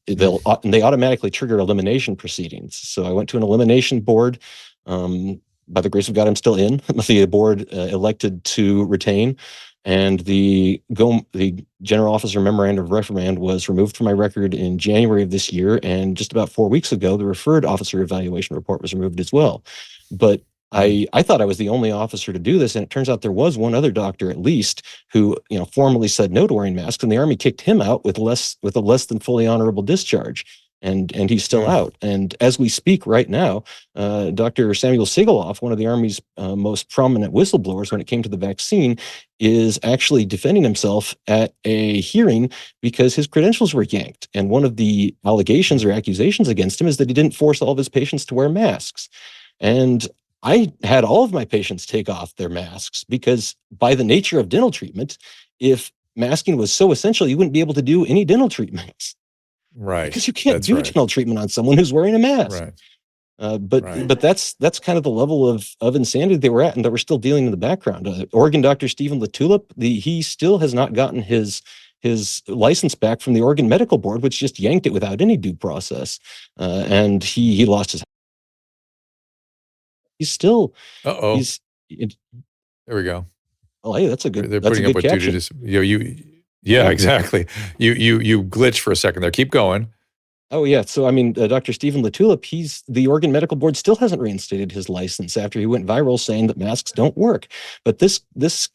they automatically trigger elimination proceedings. So I went to an elimination board. By the grace of God, I'm still in. The board elected to retain. And the general officer memorandum of reprimand was removed from my record in January of this year. And just about 4 weeks ago, the referred officer evaluation report was removed as well. But I thought I was the only officer to do this. And it turns out there was one other doctor, at least, who, formally said no to wearing masks, and the Army kicked him out with a less than fully honorable discharge. And he's still out. And as we speak right now, Dr. Samuel Sigaloff, one of the Army's most prominent whistleblowers when it came to the vaccine, is actually defending himself at a hearing because his credentials were yanked. And one of the allegations or accusations against him is that he didn't force all of his patients to wear masks. And I had all of my patients take off their masks because by the nature of dental treatment, if masking was so essential, you wouldn't be able to do any dental treatments. Right. Because you can't do dental treatment on someone who's wearing a mask. Right. But that's kind of the level of insanity they were at, and that we're still dealing in the background. Oregon Dr. Stephen LaTulip, he still has not gotten his license back from the Oregon Medical Board, which just yanked it without any due process. And he lost his. He's still. There we go. Oh, hey, that's a good. They're that's putting a up good what caption. duty. Yeah, exactly. You glitched for a second there. Keep going. Oh, yeah. So, I mean, Dr. Stephen LaTulip, the Oregon Medical Board still hasn't reinstated his license after he went viral saying that masks don't work. But this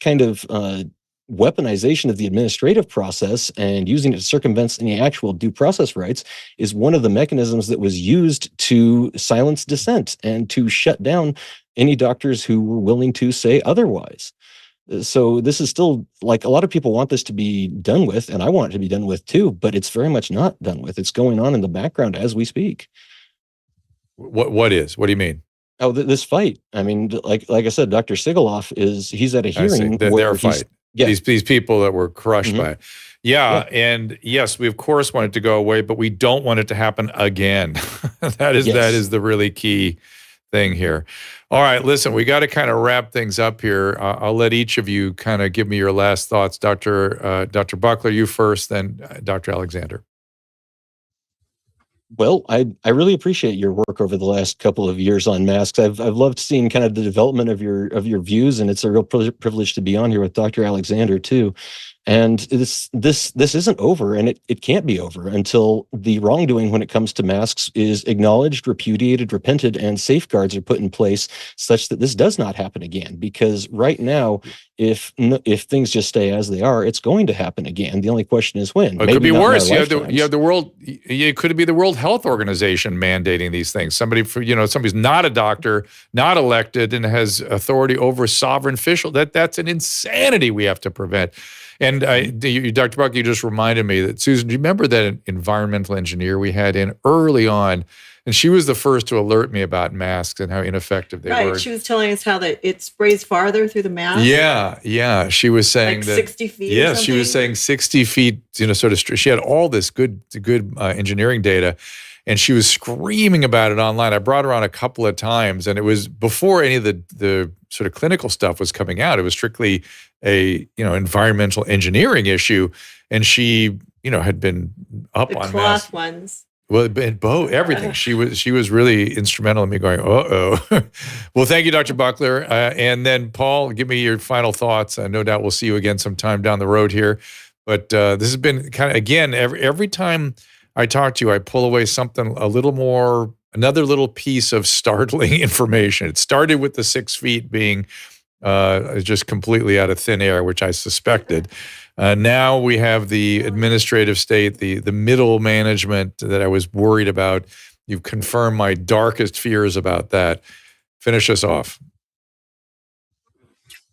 kind of weaponization of the administrative process and using it to circumvent any actual due process rights is one of the mechanisms that was used to silence dissent and to shut down any doctors who were willing to say otherwise. So this is still, like, a lot of people want this to be done with, and I want it to be done with too, but it's very much not done with. It's going on in the background as we speak. What is? What do you mean? Oh, this fight. I mean, like I said, Dr. Sigaloff he's at a hearing where their fight. Yeah. These people that were crushed by it. Yeah, and yes, we of course want it to go away, but we don't want it to happen again. That is the really key thing here. All right, listen, we got to kind of wrap things up here. I'll let each of you kind of give me your last thoughts. Dr. Buckler, you first, then Dr. Alexander. Well, I really appreciate your work over the last couple of years on masks. I've loved seeing kind of the development of your views, and it's a real privilege to be on here with Dr. Alexander too. And this isn't over, and it can't be over until the wrongdoing when it comes to masks is acknowledged, repudiated, repented, and safeguards are put in place such that this does not happen again. Because right now, if things just stay as they are, it's going to happen again. The only question is when. It could be worse. You have the world. It could be the World Health Organization mandating these things. Somebody's not a doctor, not elected, and has authority over a sovereign official. That's an insanity we have to prevent. And Dr. Buck, you just reminded me that, Susan, do you remember that environmental engineer we had in early on? And she was the first to alert me about masks and how ineffective they were. Right. She was telling us how that it sprays farther through the mask. Yeah. She was saying that 60 feet. Yeah, she was saying 60 feet, sort of, she had all this good engineering data. And she was screaming about it online. I brought her on a couple of times, and it was before any of the sort of clinical stuff was coming out. It was strictly a environmental engineering issue, and she had been up on cloth ones. Well, both everything. She was really instrumental in me going, uh-oh. Well, thank you, Dr. Buckler, and then Paul, give me your final thoughts. No doubt we'll see you again sometime down the road here, but this has been kind of, again, every time I talk to you, I pull away something a little more, another little piece of startling information. It started with the 6 feet being just completely out of thin air, which I suspected. Now we have the administrative state, the middle management that I was worried about. You've confirmed my darkest fears about that. Finish us off.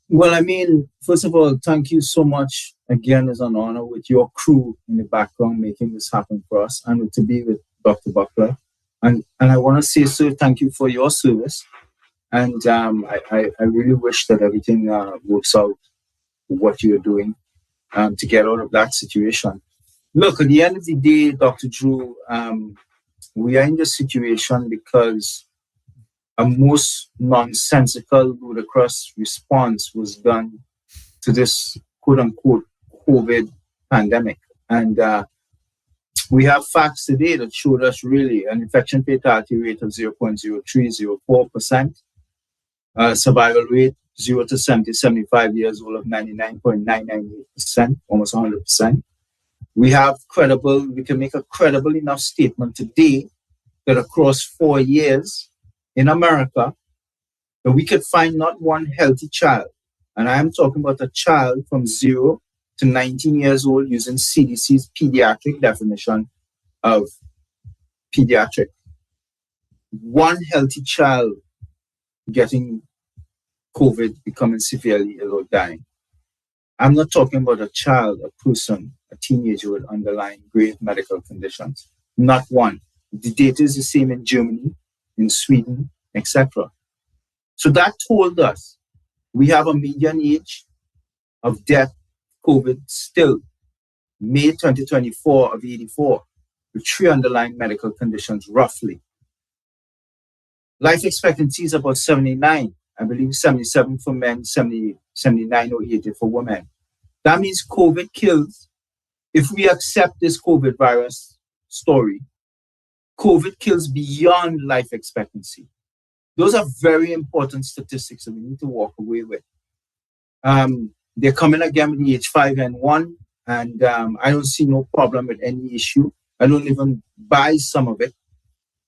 Well, I mean, first of all, thank you so much. Again, it's an honor with your crew in the background making this happen for us, and to be with Dr. Buckler. And I want to say, sir, thank you for your service. And I really wish that everything works out what you're doing to get out of that situation. Look, at the end of the day, Dr. Drew, we are in this situation because a most nonsensical, ludicrous response was done to this quote-unquote COVID pandemic. And we have facts today that showed us really an infection fatality rate of 0.0304%, survival rate 0 to 75 years old of 99.998%, almost 100%. We can make a credible enough statement today that across 4 years in America, that we could find not one healthy child, and I am talking about a child from 0 to 19 years old using CDC's pediatric definition of pediatric. One healthy child getting COVID, becoming severely ill or dying. I'm not talking about a child, a person, a teenager with underlying grave medical conditions. Not one. The data is the same in Germany, in Sweden, etc. So that told us we have a median age of death, COVID, still May 2024 of 84, with 3 underlying medical conditions, roughly. Life expectancy is about 79. I believe 77 for men, 70, 79 or 80 for women. That means COVID kills. If we accept this COVID virus story, COVID kills beyond life expectancy. Those are very important statistics that we need to walk away with. They're coming again with the H5N1, and I don't see no problem with any issue. I don't even buy some of it.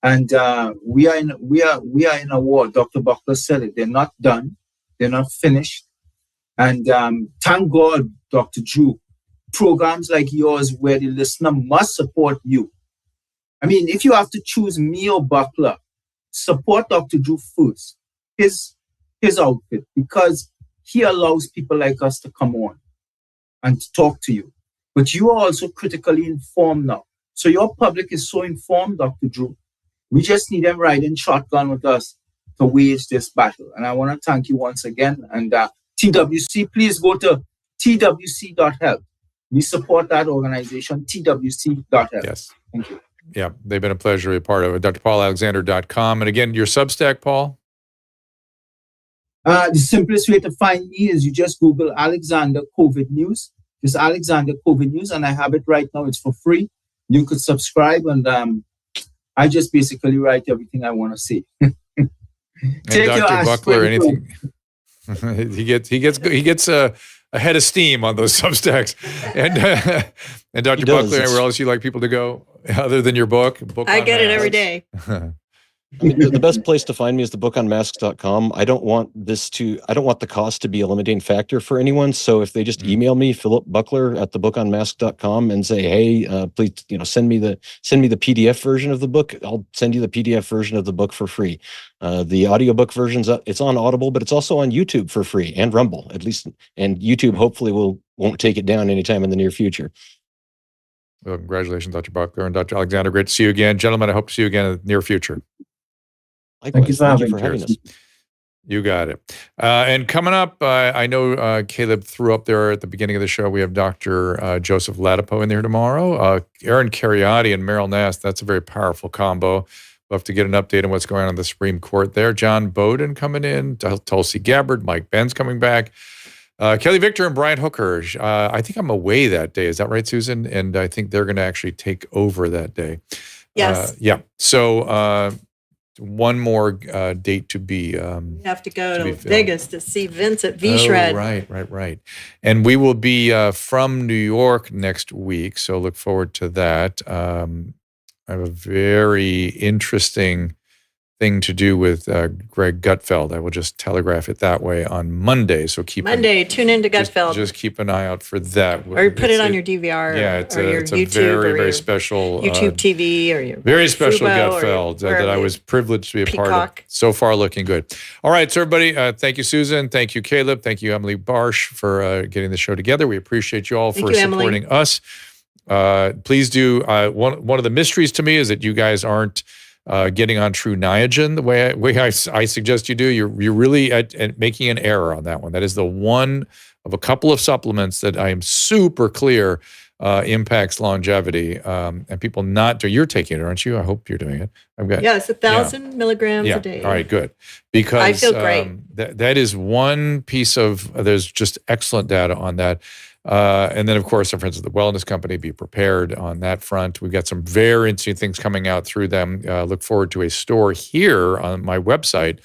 And we are in a war. Dr. Buckler said it. They're not done. They're not finished. And thank God, Dr. Drew, programs like yours where the listener must support you. I mean, if you have to choose me or Buckler, support Dr. Drew first, his outfit, because he allows people like us to come on and to talk to you. But you are also critically informed now. So your public is so informed, Dr. Drew. We just need them riding shotgun with us to wage this battle. And I want to thank you once again. And TWC, please go to twc.help. We support that organization, twc.help. Yes. Thank you. Yeah, they've been a pleasure to be a part of it. drpaulalexander.com. And again, your Substack, Paul? The simplest way to find me is you just Google Alexander COVID News. Just Alexander COVID News, and I have it right now. It's for free. You could subscribe, and I just basically write everything I want to say. And Dr. Buckler, anything? he gets a head of steam on those Substacks. And Dr. Buckler, anywhere else you'd like people to go other than your book? I get it every day. I mean, the best place to find me is thebookonmasks.com. I don't want the cost to be a limiting factor for anyone. So if they just email me, Philip Buckler at thebookonmasks.com, and say, hey, please, send me the PDF version of the book, I'll send you the PDF version of the book for free. The audiobook version's it's on Audible, but it's also on YouTube for free, and Rumble, at least. And YouTube hopefully won't take it down anytime in the near future. Well, congratulations, Dr. Buckler and Dr. Alexander. Great to see you again. Gentlemen, I hope to see you again in the near future. Likewise. Thank you for having us. You got it. And coming up, I know Caleb threw up there at the beginning of the show. We have Dr. Joseph Latipo in there tomorrow. Aaron Cariotti and Meryl Nass. That's a very powerful combo. We'll have to get an update on what's going on in the Supreme Court there. John Bowden coming in. Tulsi Gabbard. Mike Benz coming back. Kelly Victor and Brian Hooker. I think I'm away that day. Is that right, Susan? And I think they're going to actually take over that day. Yes. Yeah. So one more date to be. You have to go to Vegas to see Vince at V-Shred. Oh, right. And we will be from New York next week, so look forward to that. I have a very interesting thing to do with Greg Gutfeld. I will just telegraph it that way on Monday. So tune into Gutfeld. Just keep an eye out for that. Or put it on your DVR. Yeah, it's your a YouTube very, very special YouTube TV or your very special Fubo Gutfeld that I was privileged to be a part of. So far, looking good. All right, so everybody, thank you, Susan. Thank you, Caleb. Thank you, Emily Barsh, for getting the show together. We appreciate you all for supporting us. Please do. One of the mysteries to me is that you guys aren't getting on True Niagen the way I suggest you do. You're really at making an error on that one. That is the one of a couple of supplements that I am super clear impacts longevity, and people not doing. You're taking it, aren't you? I hope you're doing it. I've got it's 1,000 milligrams a day. All right, good. Because I feel great. That is one piece of. There's just excellent data on that. And then, of course, our friends at the Wellness Company, be prepared on that front. We've got some very interesting things coming out through them. Look forward to a store here on my website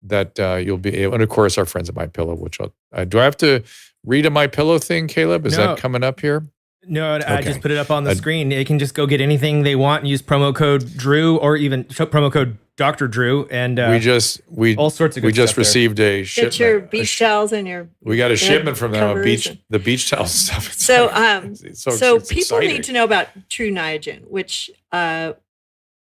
that you'll be able, and of course, our friends at MyPillow, which do I have to read a MyPillow thing, Caleb? Is that coming up here? No, I just put it up on the screen. They can just go get anything they want and use promo code Drew or even promo code Dr. Drew. And we all sorts of good we just stuff received a shipment. Get your beach towels and your. We got a shipment from them, the beach towel stuff. So people need to know about True Niagen, which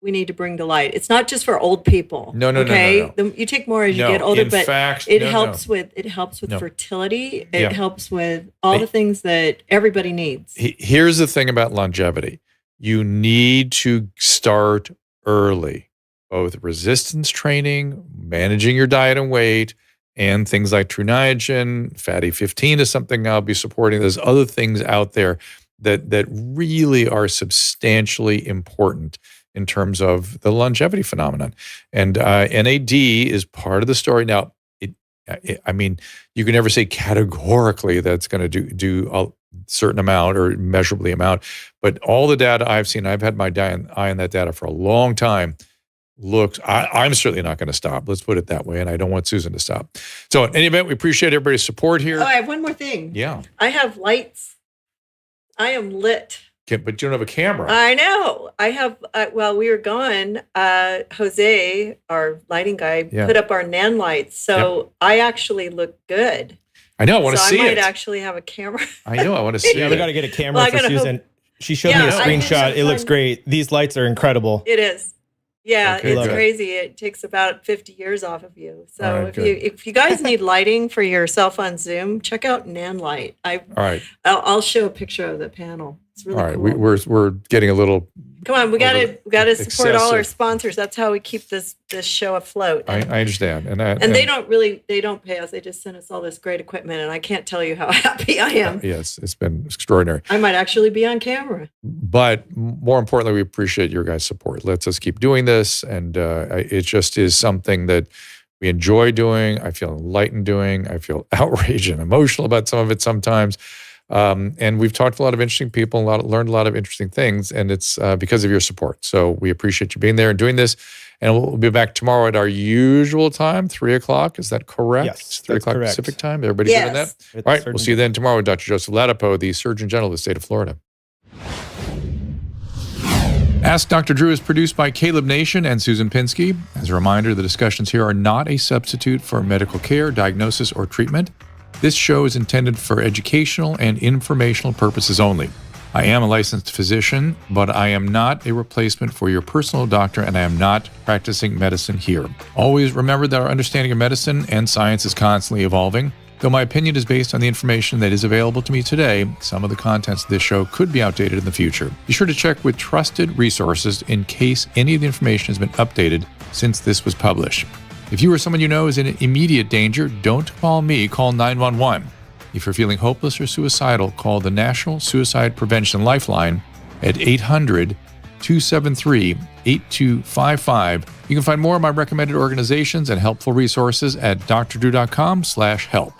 we need to bring to light. It's not just for old people. No. You take more as you get older, but it helps with No. fertility. It helps with all the things that everybody needs. Here's the thing about longevity. You need to start early, both resistance training, managing your diet and weight, and things like True Niagen. Fatty 15 is something I'll be supporting. There's other things out there that really are substantially important in terms of the longevity phenomenon. And NAD is part of the story. Now, I mean, you can never say categorically that's going to do a certain amount or measurably amount, but all the data I've seen, I've had my eye on that data for a long time, I'm certainly not going to stop. Let's put it that way. And I don't want Susan to stop. So in any event, we appreciate everybody's support here. Oh, I have one more thing. Yeah. I have lights. I am lit. But you don't have a camera. I know. I have, while we were gone, Jose, our lighting guy, put up our NAN lights. So I actually look good. I know. I want to see it. I might actually have a camera. I know. I want to see it. We got to get a camera for Susan. She showed me a screenshot. It looks great. These lights are incredible. It is. Yeah, Okay, it's good. crazy. It takes about 50 years off of you. So All right, if you guys need lighting for your cell phone Zoom, check out NAN Light. All right. I'll show a picture of the panel. It's really All right. cool. We're getting a little. Come on, we gotta support all our excessive. sponsors. That's how we keep this show afloat. I understand, and they don't pay us. They just send us all this great equipment, and I can't tell you how happy I am. Yes, it's been extraordinary. I might actually be on camera. But more importantly, we appreciate your guys' support. Let's us keep doing this, and it just is something that we enjoy doing. I feel enlightened doing. I feel outraged and emotional about some of it sometimes. And we've talked to a lot of interesting people, learned a lot of interesting things, and it's because of your support. So we appreciate you being there and doing this. And we'll be back tomorrow at our usual time, 3:00. Is that correct? Yes, 3:00 correct. Pacific time. Everybody good on that? All right. We'll see you then tomorrow with Dr. Joseph Ladapo, the Surgeon General of the state of Florida. Ask Dr. Drew is produced by Caleb Nation and Susan Pinsky. As a reminder, the discussions here are not a substitute for medical care, diagnosis, or treatment. This show is intended for educational and informational purposes only. I am a licensed physician, but I am not a replacement for your personal doctor, and I am not practicing medicine here. Always remember that our understanding of medicine and science is constantly evolving. Though my opinion is based on the information that is available to me today, some of the contents of this show could be outdated in the future. Be sure to check with trusted resources in case any of the information has been updated since this was published. If you or someone you know is in immediate danger, don't call me, call 911. If you're feeling hopeless or suicidal, call the National Suicide Prevention Lifeline at 800-273-8255. You can find more of my recommended organizations and helpful resources at drdrew.com/help.